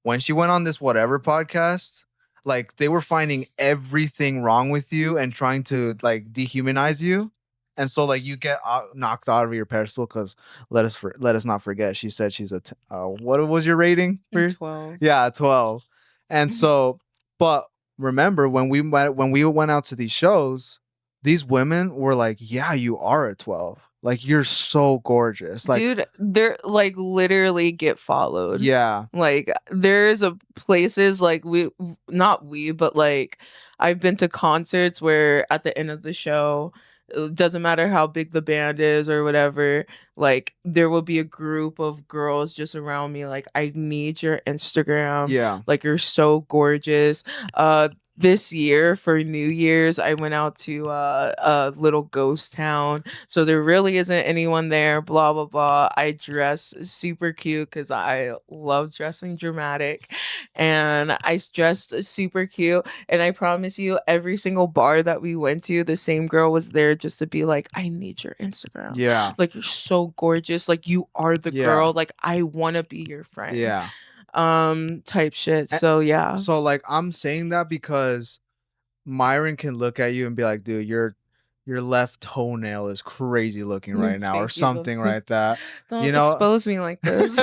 When she went on this Whatever podcast, like they were finding everything wrong with you and trying to like dehumanize you. And so like you get knocked out of your pedestal because let us not forget, she said she's what was your rating? 12. Yeah, 12. And so, but remember when we went out to these shows, these women were like, yeah, you are a 12. Like you're so gorgeous. Like, Dude, they're like literally get followed. yeah. Like there's places like but like I've been to concerts where at the end of the show, it doesn't matter how big the band is or whatever, like there will be a group of girls just around me like, I need your Instagram. Yeah. Like you're so gorgeous. This year for New Year's, I went out to a little ghost town. So there really isn't anyone there, blah blah blah. I dress super cute because I love dressing dramatic. And dressed super cute. And I promise you, every single bar that we went to, the same girl was there just to be like, I need your Instagram. Yeah. Like you're so gorgeous. Like you are the Yeah. girl. Like I wanna be your friend. Yeah. Type shit. So yeah. So like I'm saying that because Myron can look at you and be like, dude, your left toenail is crazy looking right now, or Thank you. something like that. Don't You know? expose me like this.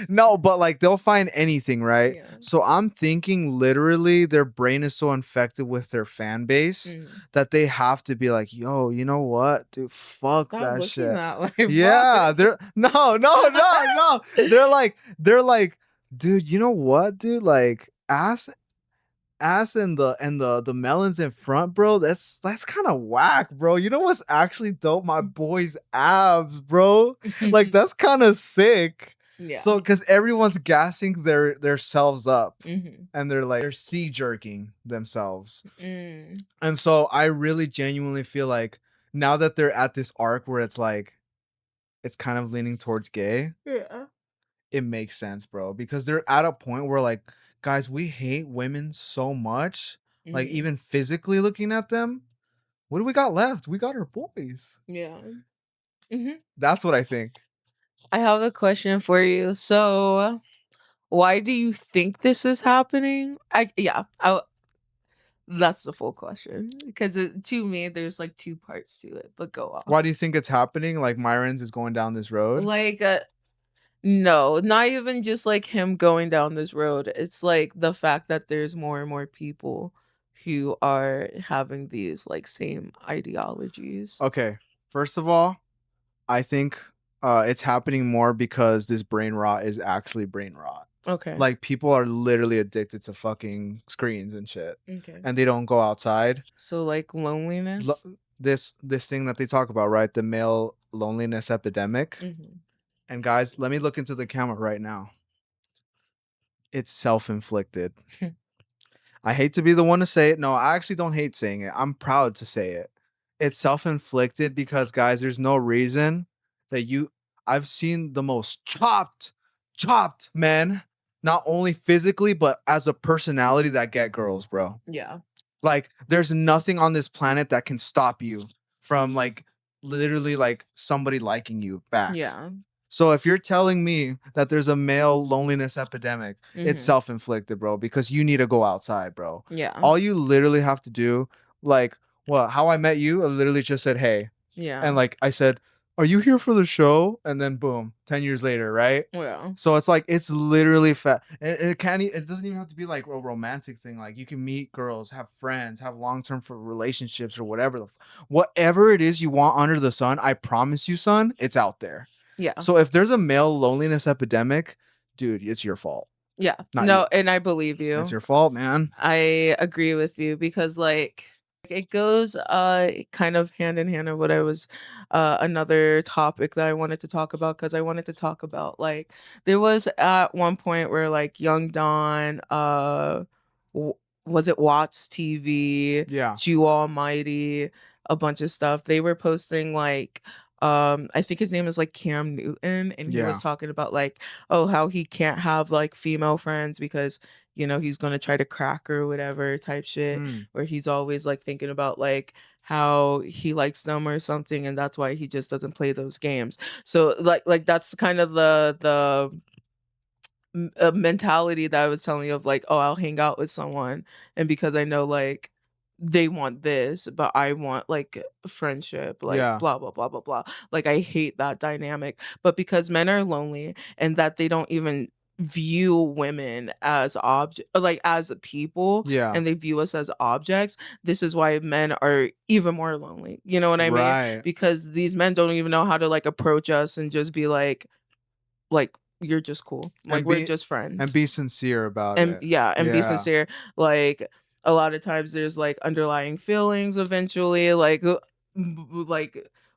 No, but like they'll find anything, right? Yeah. So I'm thinking literally their brain is so infected with their fan base Mm. that they have to be like, yo, you know what, dude, fuck Stop that looking shit. that way. Yeah, they're no. They're like, dude, you know what, dude? Like ass and the melons in front, bro. That's kind of whack, bro. You know what's actually dope? My boy's abs, bro. Like that's kind of sick. Yeah. So because everyone's gassing their selves up Mhm. and they're sea jerking themselves. Mm. And so I really genuinely feel like now that they're at this arc where it's like it's kind of leaning towards gay, Yeah. it makes sense, bro. Because they're at a point where like, guys, we hate women so much, like Mhm. even physically looking at them. What do we got left? We got our boys. Yeah. Hmm. That's what I think. I have a question for you. So, why do you think this is happening? That's the full question because to me, there's like two parts to it. But go off. Why do you think it's happening? Like Myron's is going down this road. Like, no, not even just like him going down this road. It's like the fact that there's more and more people who are having these like same ideologies. Okay. First of all, I think it's happening more because this brain rot is actually brain rot. Okay. Like people are literally addicted to fucking screens and shit, Okay. and they don't go outside. So like loneliness. This thing that they talk about, right? The male loneliness epidemic. Mhm. And guys, let me look into the camera right now. It's self-inflicted. I hate to be the one to say it. No, I actually don't hate saying it. I'm proud to say it. It's self-inflicted because guys, there's no reason that I've seen the most chopped men, not only physically, but as a personality that get girls, bro. Yeah. Like, there's nothing on this planet that can stop you from like literally like somebody liking you back. Yeah. So if you're telling me that there's a male loneliness epidemic, it's Mhm. self-inflicted, bro, because you need to go outside, bro. Yeah. All you literally have to do, like, well, how I met you, I literally just said, hey. Yeah. And like I said, are you here for the show? And then boom, 10 years later, right? Yeah. So it's like it's literally it doesn't even have to be like a romantic thing. Like you can meet girls, have friends, have long-term relationships or whatever whatever it is you want under the sun, I promise you, son, it's out there. Yeah. So if there's a male loneliness epidemic, dude, it's your fault. Yeah. Not No, you. and I believe you. It's your fault, man. I agree with you because like it goes kind of hand in hand of what I was another topic that I wanted to talk about because I wanted to talk about like there was at one point where like Young Don was it Watts TV, Yeah. Jew Almighty, a bunch of stuff. They were posting like I think his name is like Cam Newton and he was Yeah. talking about like oh how he can't have like female friends because you know he's gonna try to crack her or whatever type shit Mm. where he's always like thinking about like how he likes them or something and that's why he just doesn't play those games. So like that's kind of the mentality that I was telling you of like oh I'll hang out with someone and because I know like they want this but I want like friendship like Yeah. blah blah blah blah blah. Like I hate that dynamic but because men are lonely and that they don't even view women as object like as people Yeah. and they view us as objects, this is why men are even more lonely, you know what I mean? Right. Because these men don't even know how to like approach us and just be like you're just cool, like And we're be just friends and be sincere about and it. yeah and be Yeah. sincere like a lot of times there's like underlying feelings eventually. Like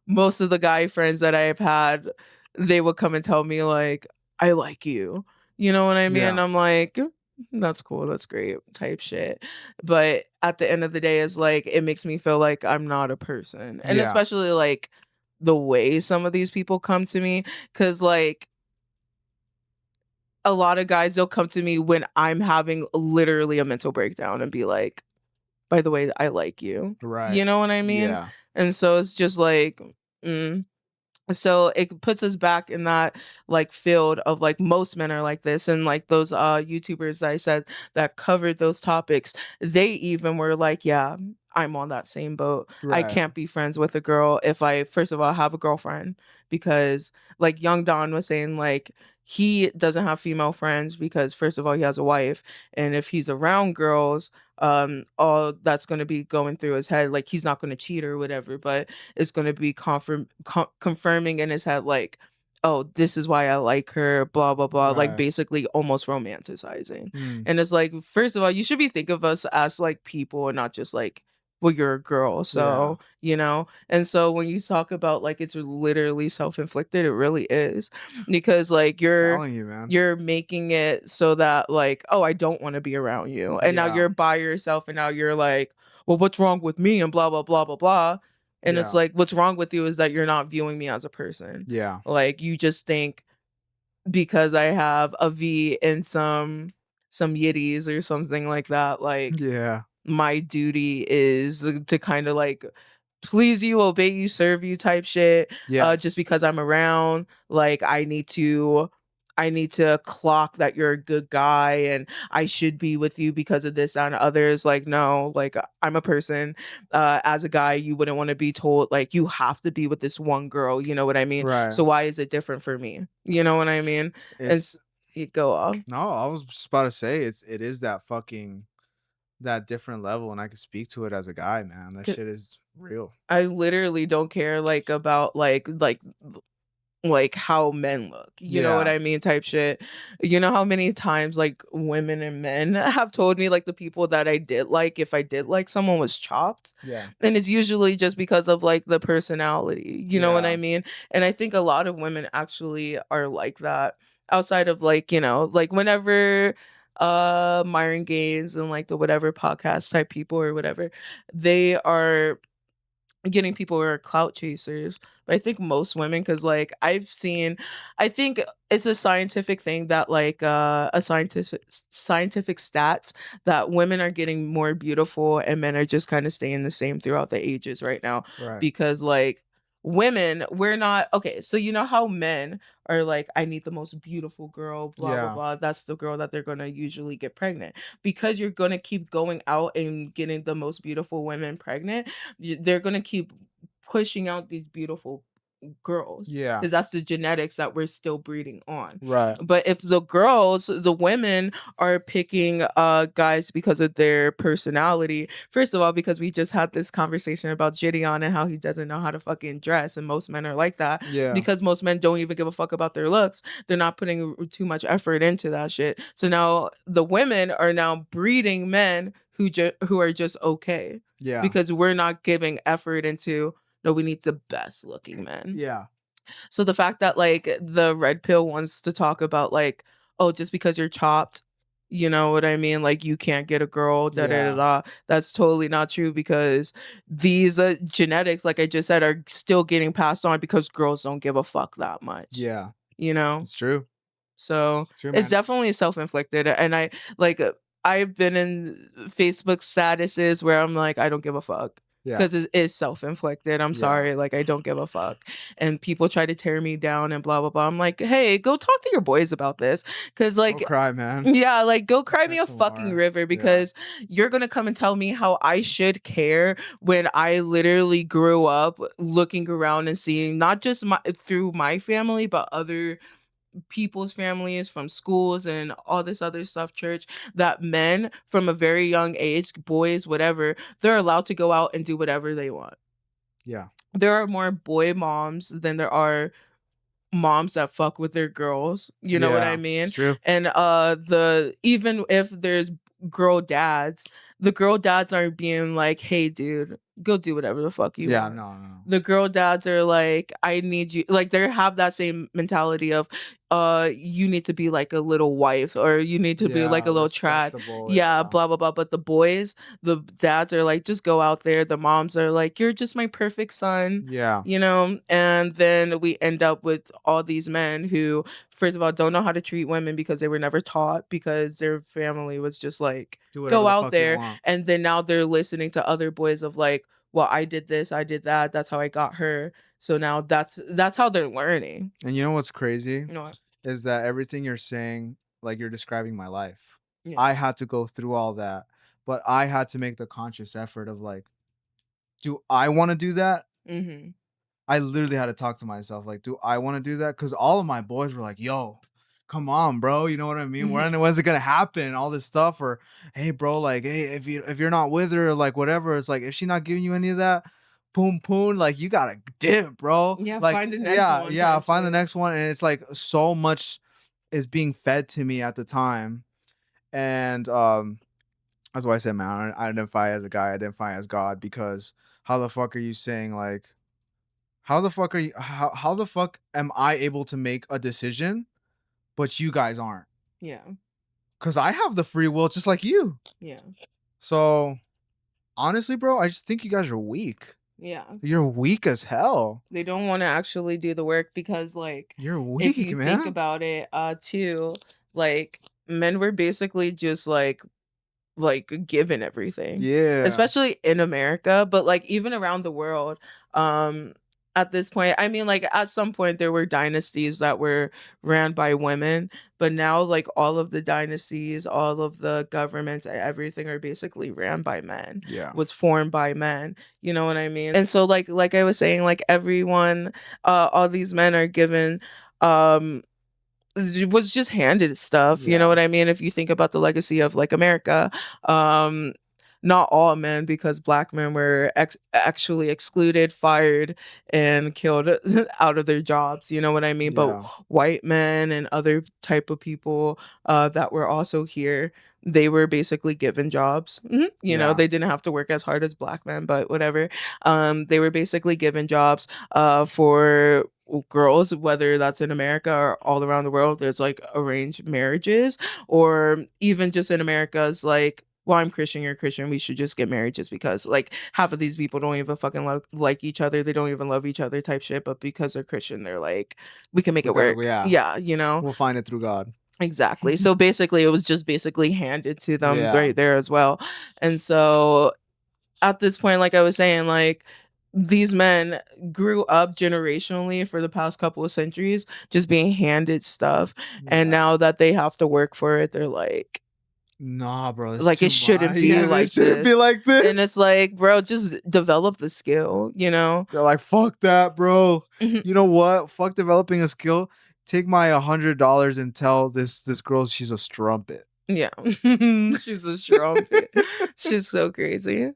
most of the guy friends that I've had, they would come and tell me like, I like you. You know what I mean? Yeah. I'm like, that's cool, that's great, type shit. But at the end of the day, it's like it makes me feel like I'm not a person. And Yeah. especially like the way some of these people come to me, because like a lot of guys, they'll come to me when I'm having literally a mental breakdown and be like, by the way, I like you. Right. You know what I mean? Yeah. And so it's just like, so it puts us back in that like field of like most men are like this, and like those YouTubers that I said that covered those topics, they even were like, yeah, I'm on that same boat. I Right. can't be friends with a girl if I first of all have a girlfriend, because like Young Don was saying, like he doesn't have female friends because first of all he has a wife, and if he's around girls, all that's going to be going through his head, like he's not going to cheat or whatever, but it's going to be confirming in his head like, oh, this is why I like her, blah blah blah, like Right. basically almost romanticizing. Mm. And it's like, first of all, you should be think of us as like people and not just like, well, you're a girl, so you know. And so when you talk about like it's literally self-inflicted, it really is, because like Telling you, man. you're making it so that like, oh, I don't want to be around you, and now Yeah. you're by yourself, and now you're like, well, what's wrong with me, and blah blah blah blah blah. And it's Yeah. like, what's wrong with you is that you're not viewing me as a person. Yeah. Like you just think because I have a V and some yitties or something like that, like Yeah. my duty is to kind of like please you, obey you, serve you type shit. Just Yes. because I'm around, like I need to clock that you're a good guy and I should be with you because of this and others. Like, no, like I'm a person. As a guy, you wouldn't want to be told like you have to be with this one girl. You know what I mean? Right. So why is it different for me? You know what I mean? It's You go off. no, I was just about to say it is that fucking that different level, and I can speak to it as a guy, man. That shit is real. I literally don't care like about like how men look, you know what Yeah. I mean, type shit. You know how many times like women and men have told me like the people that I did like, if I did like someone, was chopped, Yeah. and it's usually just because of like the personality, you know what I Yeah. mean. And I think a lot of women actually are like that, outside of like, you know, like whenever Myron Gaines and like the whatever podcast type people or whatever, they are getting people who are clout chasers. But I think most women, because like I think it's a scientific thing that like a scientific stats that women are getting more beautiful and men are just kind of staying the same throughout the ages right now. Right. Because like women, we're not okay. So you know how men are like, I need the most beautiful girl, blah blah Yeah. blah. That's the girl that they're gonna usually get pregnant, because you're gonna keep going out and getting the most beautiful women pregnant. They're gonna keep pushing out these beautiful girls, Yeah. because that's the genetics that we're still breeding on. Right. But if the women are picking guys because of their personality, first of all, because we just had this conversation about Gideon and how he doesn't know how to fucking dress, and most men are like that, Yeah. because most men don't even give a fuck about their looks. They're not putting too much effort into that shit. So now the women are now breeding men who are just okay, Yeah. because we're not giving effort into, no, we need the best looking men. Yeah. So the fact that like the red pill wants to talk about like, oh, just because you're chopped, you know what I mean? Like you can't get a girl, da da da Yeah. da. That's totally not true, because these genetics, like I just said, are still getting passed on because girls don't give a fuck that much. Yeah. You know? It's true. So True, it's man. definitely self-inflicted. And I like I've been in Facebook statuses where I'm like, I don't give a fuck. Yeah. Because it is self-inflicted. I'm Yeah. sorry. Like, I don't give a fuck. And people try to tear me down and blah, blah, blah. I'm like, hey, go talk to your boys about this. Because, Go like, cry, man. yeah, like, go cry me There's a some fucking more. river, Yeah. because you're going to come and tell me how I should care when I literally grew up looking around and seeing not just through my family, but other people's families, from schools and all this other stuff, church, that men from a very young age, boys, whatever, they're allowed to go out and do whatever they want. Yeah. There are more boy moms than there are moms that fuck with their girls. You know what I Yeah. mean? It's true. And even if there's girl dads, the girl dads aren't being like, hey dude, go do whatever the fuck you Yeah, want. no. The girl dads are like, I need you, like they have that same mentality of you need to be like a little wife, or you need to be like a little trad. Yeah, blah blah blah. But the boys, the dads are like, just go out there. The moms are like, you're just my perfect son. Yeah. You know, and then we end up with all these men who, first of all, don't know how to treat women because they were never taught, because their family was just like, Do whatever go the out fuck you there. want. And then now they're listening to other boys of like, well, I did this, I did that, that's how I got her. So now that's how they're learning. And you know what's crazy? You know what? Is that everything you're saying, like you're describing my life. Yeah. I had to go through all that, but I had to make the conscious effort of like, do I want to do that? Mm-hmm. I literally had to talk to myself, like, do I want to do that? Because all of my boys were like, yo, come on, bro. You know what I mean? When's it gonna happen? All this stuff, or hey, bro, like, hey, if you're not with her, like whatever, it's like if she's not giving you any of that, boom, like you gotta dip, bro. Yeah, like, find the next one yeah, type find the shit. next one, and it's like so much is being fed to me at the time, and that's why I said, man, I identify as a guy, I identify as God, because how the fuck are you saying like? How the fuck are you? How the fuck am I able to make a decision, but you guys aren't? Yeah. Because I have the free will just like you. Yeah. So honestly, bro, I just think you guys are weak. Yeah. You're weak as hell. They don't want to actually do the work because, like, You're if weak, you man. think about it, too, like, men were basically just like given everything. Yeah. Especially in America, but like even around the world. At this point, I mean, like at some point there were dynasties that were ran by women, but now like all of the dynasties, all of the governments, everything are basically ran by men. Yeah. Was formed by men. You know what I mean? And so like I was saying, like everyone, all these men are given was just handed stuff. You know Yeah. what I mean? If you think about the legacy of like America, not all men, because black men were actually excluded, fired, and killed out of their jobs. You know what I mean? But Yeah. white men and other type of people that were also here, they were basically given jobs. You know, Yeah. they didn't have to work as hard as black men, but whatever. They were basically given jobs for girls, whether that's in America or all around the world. There's like arranged marriages, or even just in America's like, well, I'm Christian, you're Christian, we should just get married just because. Like half of these people don't even fucking like each other. They don't even love each other type shit. But because they're Christian, they're like, we can make it work. Yeah, you know? We'll find it through God. Exactly. So basically, it was just basically handed to them Yeah. right there as well. And so at this point, like I was saying, like these men grew up generationally for the past couple of centuries just being handed stuff. And now that they have to work for it, they're like, nah, bro. This like is it too shouldn't much. be Yeah, like it shouldn't this. be like this. And it's like, bro, just develop the skill, you know? They're like, fuck that, bro. Mhm. You know what? Fuck developing a skill. Take my $100 and tell this girl she's a strumpet. Yeah. She's a strumpet. She's so crazy.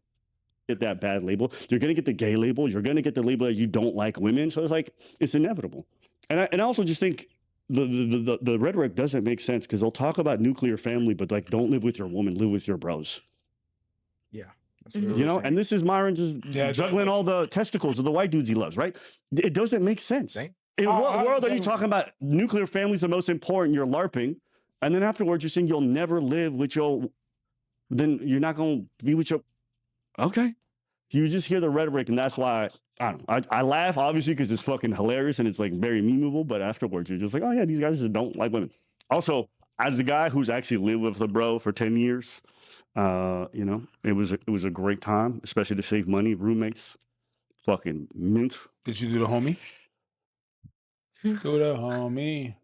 Get that bad label. You're gonna get the gay label. You're gonna get the label that you don't like women. So it's like it's inevitable. And I also just think the rhetoric doesn't make sense because they'll talk about nuclear family, but like don't live with your woman, live with your bros. Yeah. That's Mhm. what You know, saying. and this is Myron just juggling all the testicles of the white dudes he loves, right? It doesn't make sense. Thank- In what I- world are you talking about nuclear family's the most important? You're LARPing, and then afterwards you're saying you'll never live with your. Then you're not gonna be with your. Okay, you just hear the rhetoric, and that's why I don't know. I laugh obviously because it's fucking hilarious and it's like very memeable. But afterwards you're just like, oh yeah, these guys just don't like women. Also, as a guy who's actually lived with a bro for 10 years. You know, it was a great time, especially to save money. Roommates, fucking mint. Did you do the homie? Do the homie.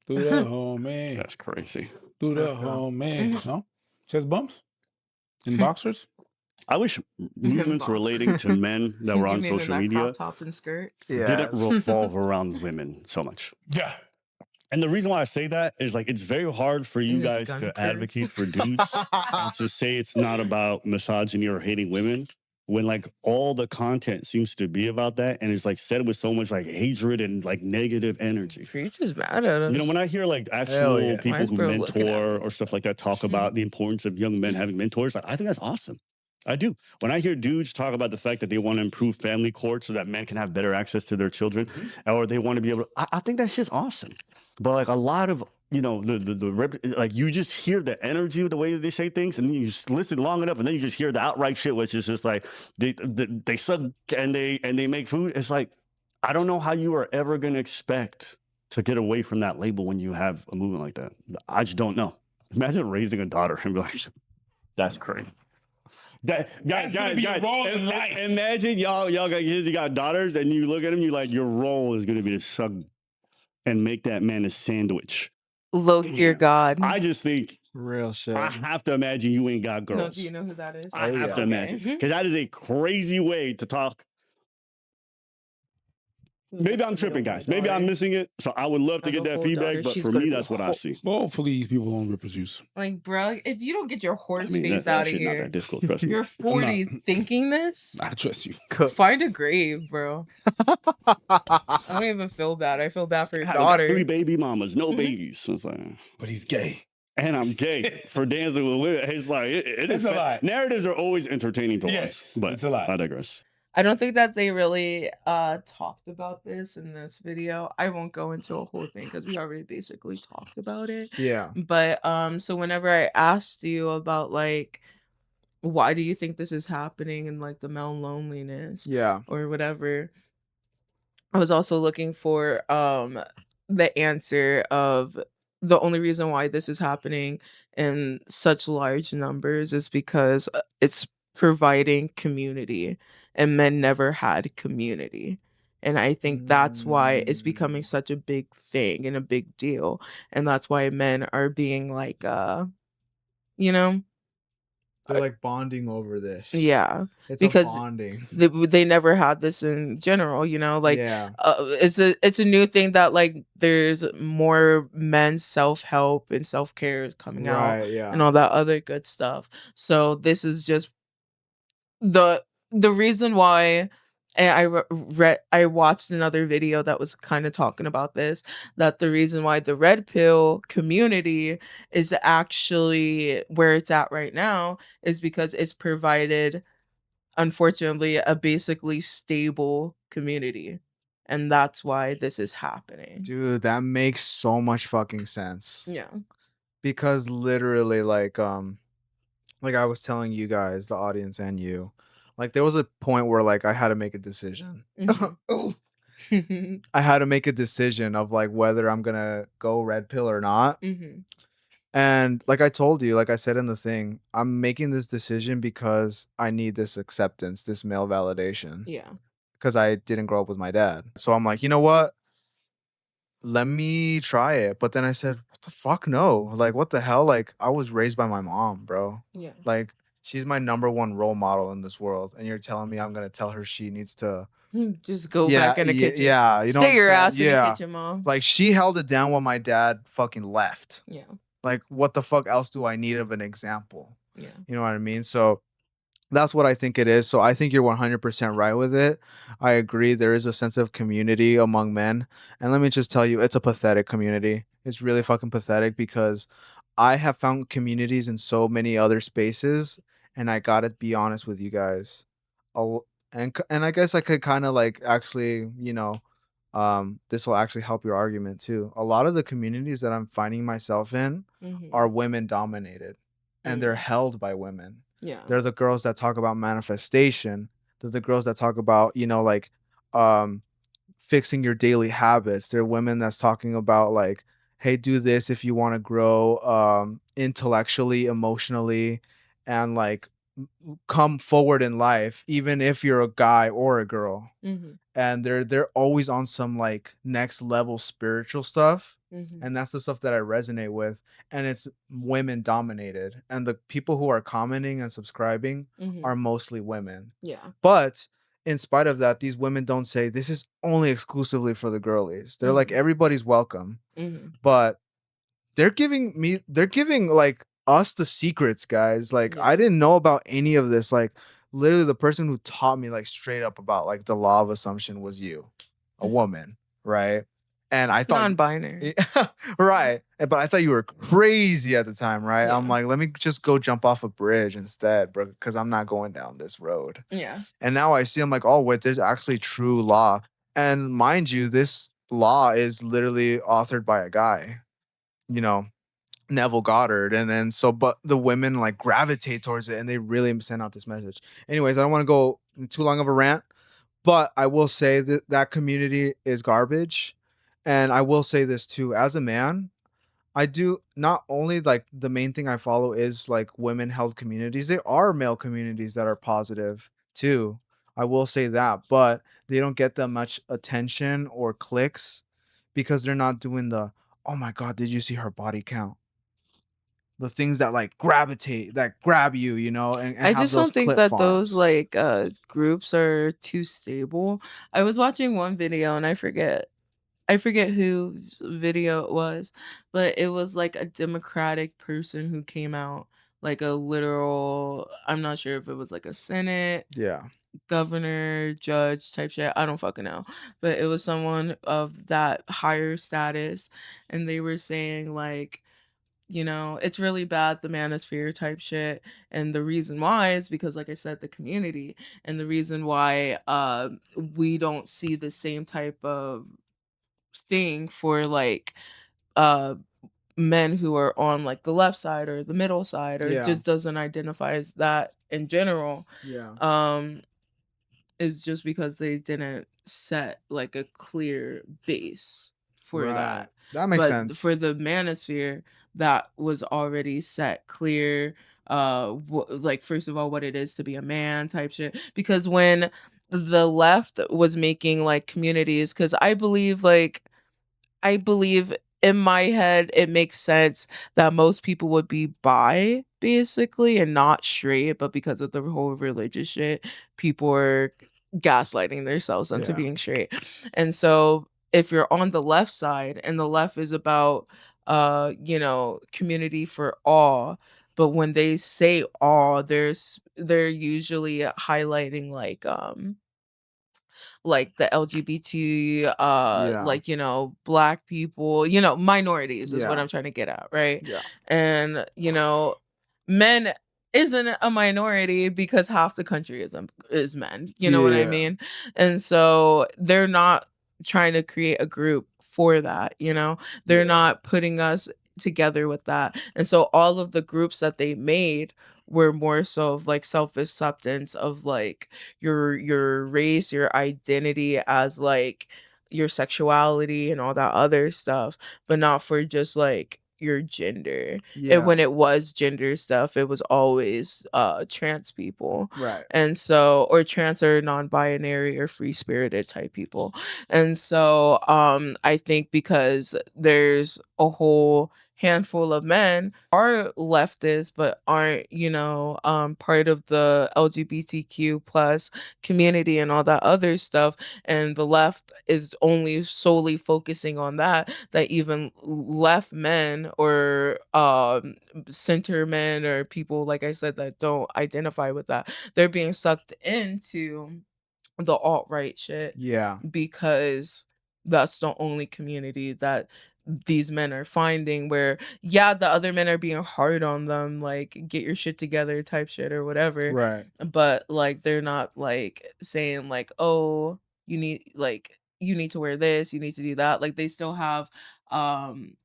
Do the homie. That's crazy. Do the Let's go. homie. No? Chest bumps? In boxers? I wish movements Box. relating to men that were You on mean in social that media crop top and skirt. didn't revolve around women so much. Yeah. And the reason why I say that is like it's very hard for you And his guys gun to purse. advocate for dudes and to say it's not about misogyny or hating women when like all the content seems to be about that and it's like said with so much like hatred and like negative energy. Preach is mad at us. You know, when I hear like Hell actual yeah. Why people is who bro looking at mentor me? or stuff like that talk about the importance of young men having mentors, like, I think that's awesome. I do. When I hear dudes talk about the fact that they want to improve family court so that men can have better access to their children, or they want to be able to, I think that shit's awesome. But like a lot of, you know, like you just hear the energy of the way that they say things, and then you just listen long enough, and then you just hear the outright shit, which is just like they suck and they make food. It's like, I don't know how you are ever gonna expect to get away from that label when you have a movement like that. I just don't know. Imagine raising a daughter and be like, that's crazy. Guys, imagine y'all got kids, you got daughters, and you look at them, you like, your role is gonna be to suck and make that man a sandwich. Dear God. I just think Real shit. I have to imagine you ain't got No, girls. do you know who that is? I have to Okay. imagine, because that is a crazy way to talk. Maybe I'm tripping, guys. Maybe I'm missing it. So I would love to As get a that whole feedback, daughter, but she's for gonna me, be that's a what I whole- see. Well, hopefully these people don't reproduce. Like, bro, if you don't get your horse I mean, face that out of shit not here, that difficult, trust me. you're 40 thinking this. I trust you. Find a grave, bro. I don't even feel bad. I feel bad for your I got 3 daughter. baby mamas, no babies. So it's like, But he's gay. and I'm gay for dancing with women. It's like it It's is a lot. Narratives are always entertaining to Yes, watch, but it's a lot. I digress. I don't think that they really talked about this in this video. I won't go into a whole thing because we already basically talked about it. Yeah. But so whenever I asked you about like why do you think this is happening and like the male loneliness Yeah. or whatever, I was also looking for the answer of the only reason why this is happening in such large numbers is because it's providing community and men never had community. And I think that's why it's becoming such a big thing and a big deal. And that's why men are being like you know, They're like bonding over this. yeah, It's because a bonding. they never had this in general, you know, like Yeah. it's a new thing that like there's more men's self-help and self-care is coming out Right. Yeah. and all that other good stuff. So this is just the reason why. And I watched another video that was kind of talking about this, that the reason why the red pill community is actually where it's at right now is because it's provided, unfortunately, a basically stable community. And that's why this is happening. Dude, that makes so much fucking sense. Yeah. Because literally, like I was telling you guys, the audience and you, like there was a point where like I had to make a decision. Mhm. I had to make a decision of like whether I'm gonna go red pill or not. Mhm. And like I told you, like I said in the thing, I'm making this decision because I need this acceptance, this male validation. Yeah. Because I didn't grow up with my dad. So I'm like, you know what? Let me try it. But then I said, what the fuck? No. Like, what the hell? Like, I was raised by my mom, bro. Yeah. Like, she's my #1 role model in this world. And you're telling me I'm going to tell her she needs to. Just go back in the kitchen. Yeah. You know what Stay I'm your saying? ass in the Yeah. kitchen, mom. Like, she held it down when my dad fucking left. Yeah. Like, what the fuck else do I need of an example? Yeah. You know what I mean? So that's what I think it is. So I think you're 100% right with it. I agree. There is a sense of community among men. And let me just tell you, it's a pathetic community. It's really fucking pathetic because I have found communities in so many other spaces. And I got to be honest with you guys. And I guess I could kind of like actually, you know, this will actually help your argument too. A lot of the communities that I'm finding myself in are women dominated and they're held by women. Yeah. They're the girls that talk about manifestation. They're the girls that talk about, you know, like fixing your daily habits. They're women that's talking about like, hey, do this if you want to grow intellectually, emotionally, and like come forward in life, even if you're a guy or a girl. And they're always on some like next level spiritual stuff. And that's the stuff that I resonate with. And it's women dominated. And the people who are commenting and subscribing are mostly women. Yeah. But in spite of that, these women don't say this is only exclusively for the girlies. They're like, everybody's welcome. But they're giving like us the secrets, guys. Like, I didn't know about any of this. Like literally the person who taught me like straight up about like the law of assumption was you, a woman, right? And I thought Non-binary. right. But I thought you were crazy at the time, right? I'm Yeah. like, let me just go jump off a bridge instead, bro, because I'm not going down this road. Yeah. And now I see, I'm like, oh, wait, there's actually true law. And mind you, this law is literally authored by a guy, you know, Neville Goddard. And then but the women like gravitate towards it and they really send out this message. Anyways, I don't want to go too long of a rant, but I will say that that community is garbage. And I will say this too, as a man, I do not only like the main thing I follow is like women held communities. There are male communities that are positive too. I will say that, but they don't get that much attention or clicks because they're not doing the, oh my God, did you see her body count? The things that like gravitate, that grab you, and I have just those don't think clip that those farms. like groups are too stable. I was watching one video and I forget whose video it was, but it was like a Democratic person who came out, like a literal, I'm not sure if it was like a Senate, Yeah. governor, judge type shit. I don't fucking know. But it was someone of that higher status. And they were saying, like, it's really bad, the manosphere type shit. And the reason why is because, like I said, the community. And the reason why we don't see the same type of thing for like uh men who are on like the left side or the middle side, or Yeah. just doesn't identify as that in general, Yeah. um is just because they didn't set like a clear base for Right. that. That makes But for sense. the manosphere, that was already set clear, like first of all what it is to be a man type shit. Because when the left was making like communities, because I believe in my head it makes sense that most people would be bi basically and not straight, but because of the whole religious shit, people are gaslighting themselves into Yeah. being straight. And so if you're on the left side and the left is about community for all, but when they say all, they're usually highlighting like the LGBT, Yeah. like, black people, minorities is what Yeah. I'm trying to get at, right? Yeah. And, men isn't a minority because half the country is men, you know what I Yeah. mean? And so they're not trying to create a group for that, they're Yeah. not putting us together with that. And so all of the groups that they made were more so of like self-acceptance of like your race, your identity as like your sexuality and all that other stuff, but not for just like your gender. And Yeah. when it was gender stuff, it was always trans people. Right. And so, or trans or non-binary or free-spirited type people. And so I think because there's a whole handful of men are leftists but aren't part of the LGBTQ plus community and all that other stuff, and the left is only solely focusing on that even left men or center men or people, like I said, that don't identify with that, they're being sucked into the alt-right shit Yeah. because that's the only community that these men are finding where, yeah, the other men are being hard on them, like get your shit together type shit or whatever, Right. but like they're not like saying like, oh, you need to wear this, you need to do that. Like they still have um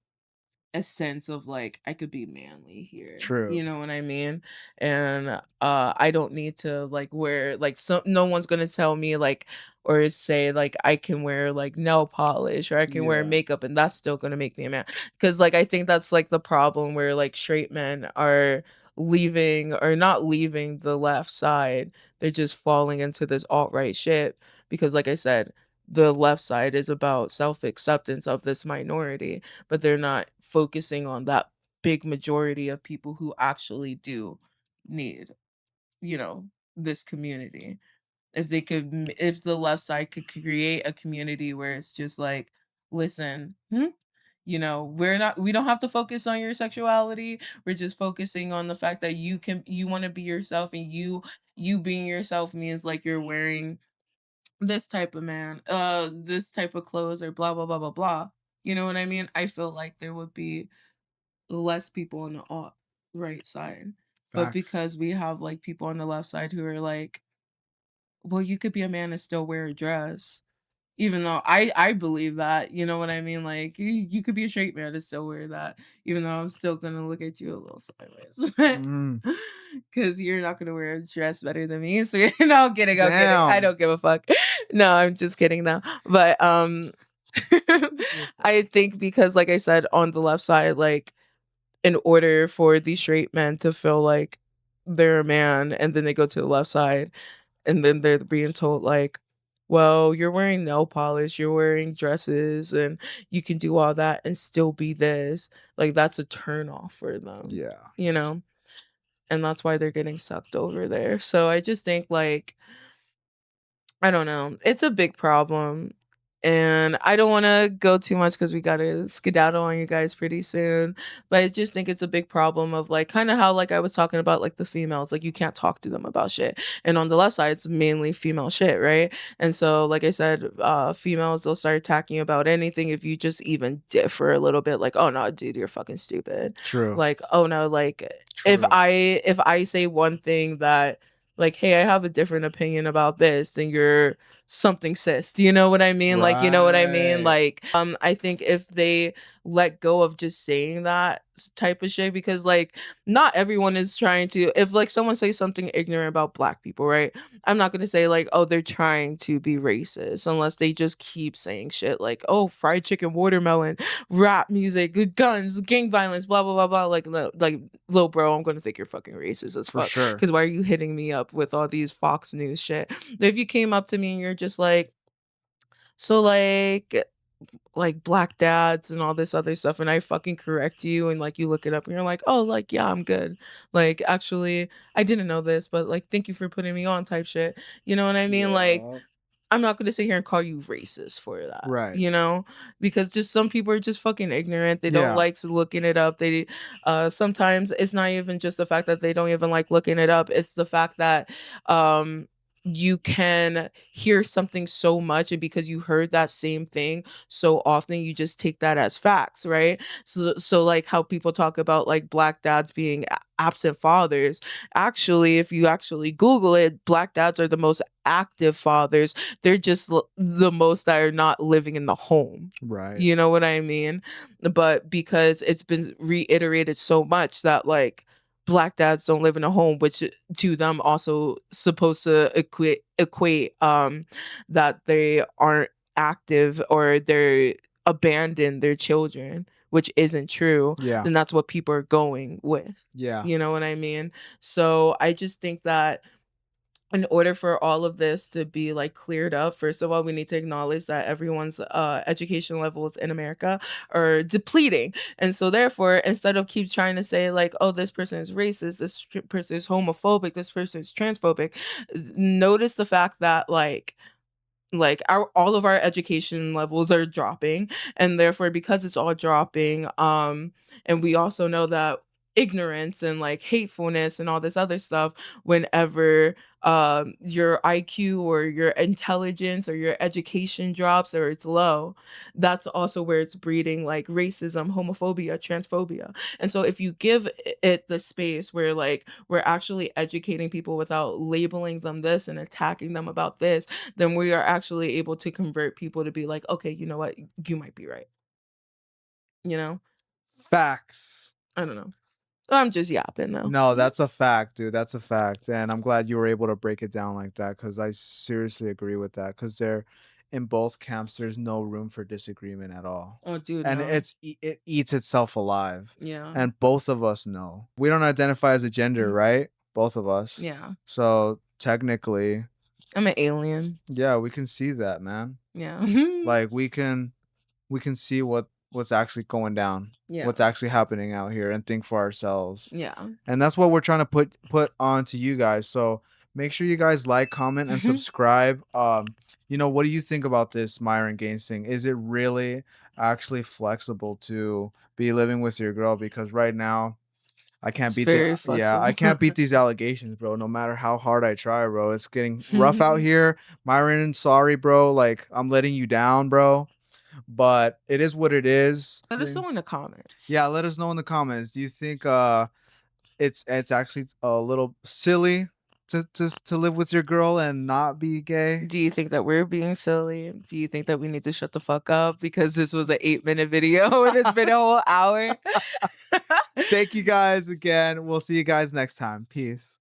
a sense of like I could be manly here. True. You know what I mean? And I don't need to like wear like, so no one's gonna tell me like or say like I can wear like nail polish or I can wear Yeah. makeup and that's still gonna make me a man. Cause like I think that's like the problem where like straight men are leaving or not leaving the left side. They're just falling into this alt-right shit because like I said, the left side is about self-acceptance of this minority, but they're not focusing on that big majority of people who actually do need, you know, this community. If the left side could create a community where it's just like, listen, You know, we don't have to focus on your sexuality. We're just focusing on the fact that you want to be yourself, and you being yourself means like you're wearing this type of this type of clothes or blah blah blah blah blah. You know what I mean? I feel like there would be less people on the right side. But Facts. because we have like people on the left side who are like, well, you could be a man and still wear a dress. Even though I believe that, you know what I mean? Like you could be a straight man and still wear that, even though I'm still gonna look at you a little sideways. Mm. Cause you're not gonna wear a dress better than me. So you know, I'm kidding, I'm kidding. I Damn. don't give a fuck. No, I'm just kidding now. But I think because like I said, on the left side, like in order for these straight men to feel like they're a man, and then they go to the left side and then they're being told like, well, you're wearing nail polish, you're wearing dresses, and you can do all that and still be this. Like that's a turn off for them. Yeah. You know? And that's why they're getting sucked over there. So I just think like, I don't know. It's a big problem. And I don't want to go too much because we got to skedaddle on you guys pretty soon. But I just think it's a big problem of like kind of how like I was talking about like the females, like you can't talk to them about shit. And on the left side, it's mainly female shit, right? And so, like I said, females, they'll start attacking you about anything if you just even differ a little bit. Like, oh no, dude, you're fucking stupid. True. Like, oh no, like True. if I say one thing that like, hey, I have a different opinion about this, then you're something cis. Do you know what I mean? Like, you know what I mean? Right. Like, I think if they let go of just saying that type of shit, because like not everyone is trying to, if like someone says something ignorant about black people, right? I'm not gonna say like, oh, they're trying to be racist unless they just keep saying shit like, oh, fried chicken, watermelon, rap music, good guns, gang violence, blah blah blah blah. Like little bro, I'm gonna think you're fucking racist as For fuck. sure. Because why are you hitting me up with all these Fox News shit? If you came up to me and you're just like, so like black dads and all this other stuff, and I fucking correct you and like you look it up and you're like, oh, like yeah, I'm good. Like actually I didn't know this, but like thank you for putting me on type shit. You know what I mean? Like Yeah. I'm not gonna sit here and call you racist for that. Right. You know? Because just some people are just fucking ignorant. They Yeah. don't like looking it up. They sometimes it's not even just the fact that they don't even like looking it up. It's the fact that you can hear something so much, and because you heard that same thing so often, you just take that as facts, right? So like how people talk about like black dads being absent fathers. Actually, if you actually Google it, black dads are the most active fathers. They're just the most that are not living in the home. Right. You know what I mean? But because it's been reiterated so much that like black dads don't live in a home, which to them also supposed to equate that they aren't active or they're abandoned their children, which isn't true. Yeah. Then that's what people are going with. Yeah. You know what I mean? So I just think that in order for all of this to be like cleared up, first of all, we need to acknowledge that everyone's education levels in America are depleting. And so therefore, instead of keep trying to say like, oh, this person is racist, this person is homophobic, this person is transphobic, notice the fact that like all of our education levels are dropping, and therefore because it's all dropping, and we also know that ignorance and like hatefulness and all this other stuff, whenever your IQ or your intelligence or your education drops or it's low, that's also where it's breeding like racism, homophobia, transphobia. And so if you give it the space where like we're actually educating people without labeling them this and attacking them about this, then we are actually able to convert people to be like, okay, you know what, you might be right. You know? Facts. I don't know. I'm just yapping though. No, that's a fact, dude. That's a fact. And I'm glad you were able to break it down like that, because I seriously agree with that. Because there, in both camps, there's no room for disagreement at all. Oh, dude. And no. it eats itself alive. Yeah. And both of us know. We don't identify as a gender, right? Both of us. Yeah. So technically, I'm an alien. yeah, we can see that, man. Yeah. Like we can see what's actually going down. Yeah. What's actually happening out here, and think for ourselves. Yeah. And that's what we're trying to put on to you guys. So Make sure you guys like, comment, and subscribe. What do you think about this Myron Gaines thing? Is it really actually flexible to be living with your girl? Because right now, I can't It's beat very I flexible. can't beat these allegations, bro. No matter how hard I try, bro. It's getting rough out here. Myron, sorry, bro. Like, I'm letting you down, bro. But it is what it is. Let us know in the comments. Yeah, let us know in the comments. Do you think it's actually a little silly to live with your girl and not be gay? Do you think that we're being silly? Do you think that we need to shut the fuck up because this was an 8-minute video and it's been a whole hour? Thank you guys again. We'll see you guys next time. Peace.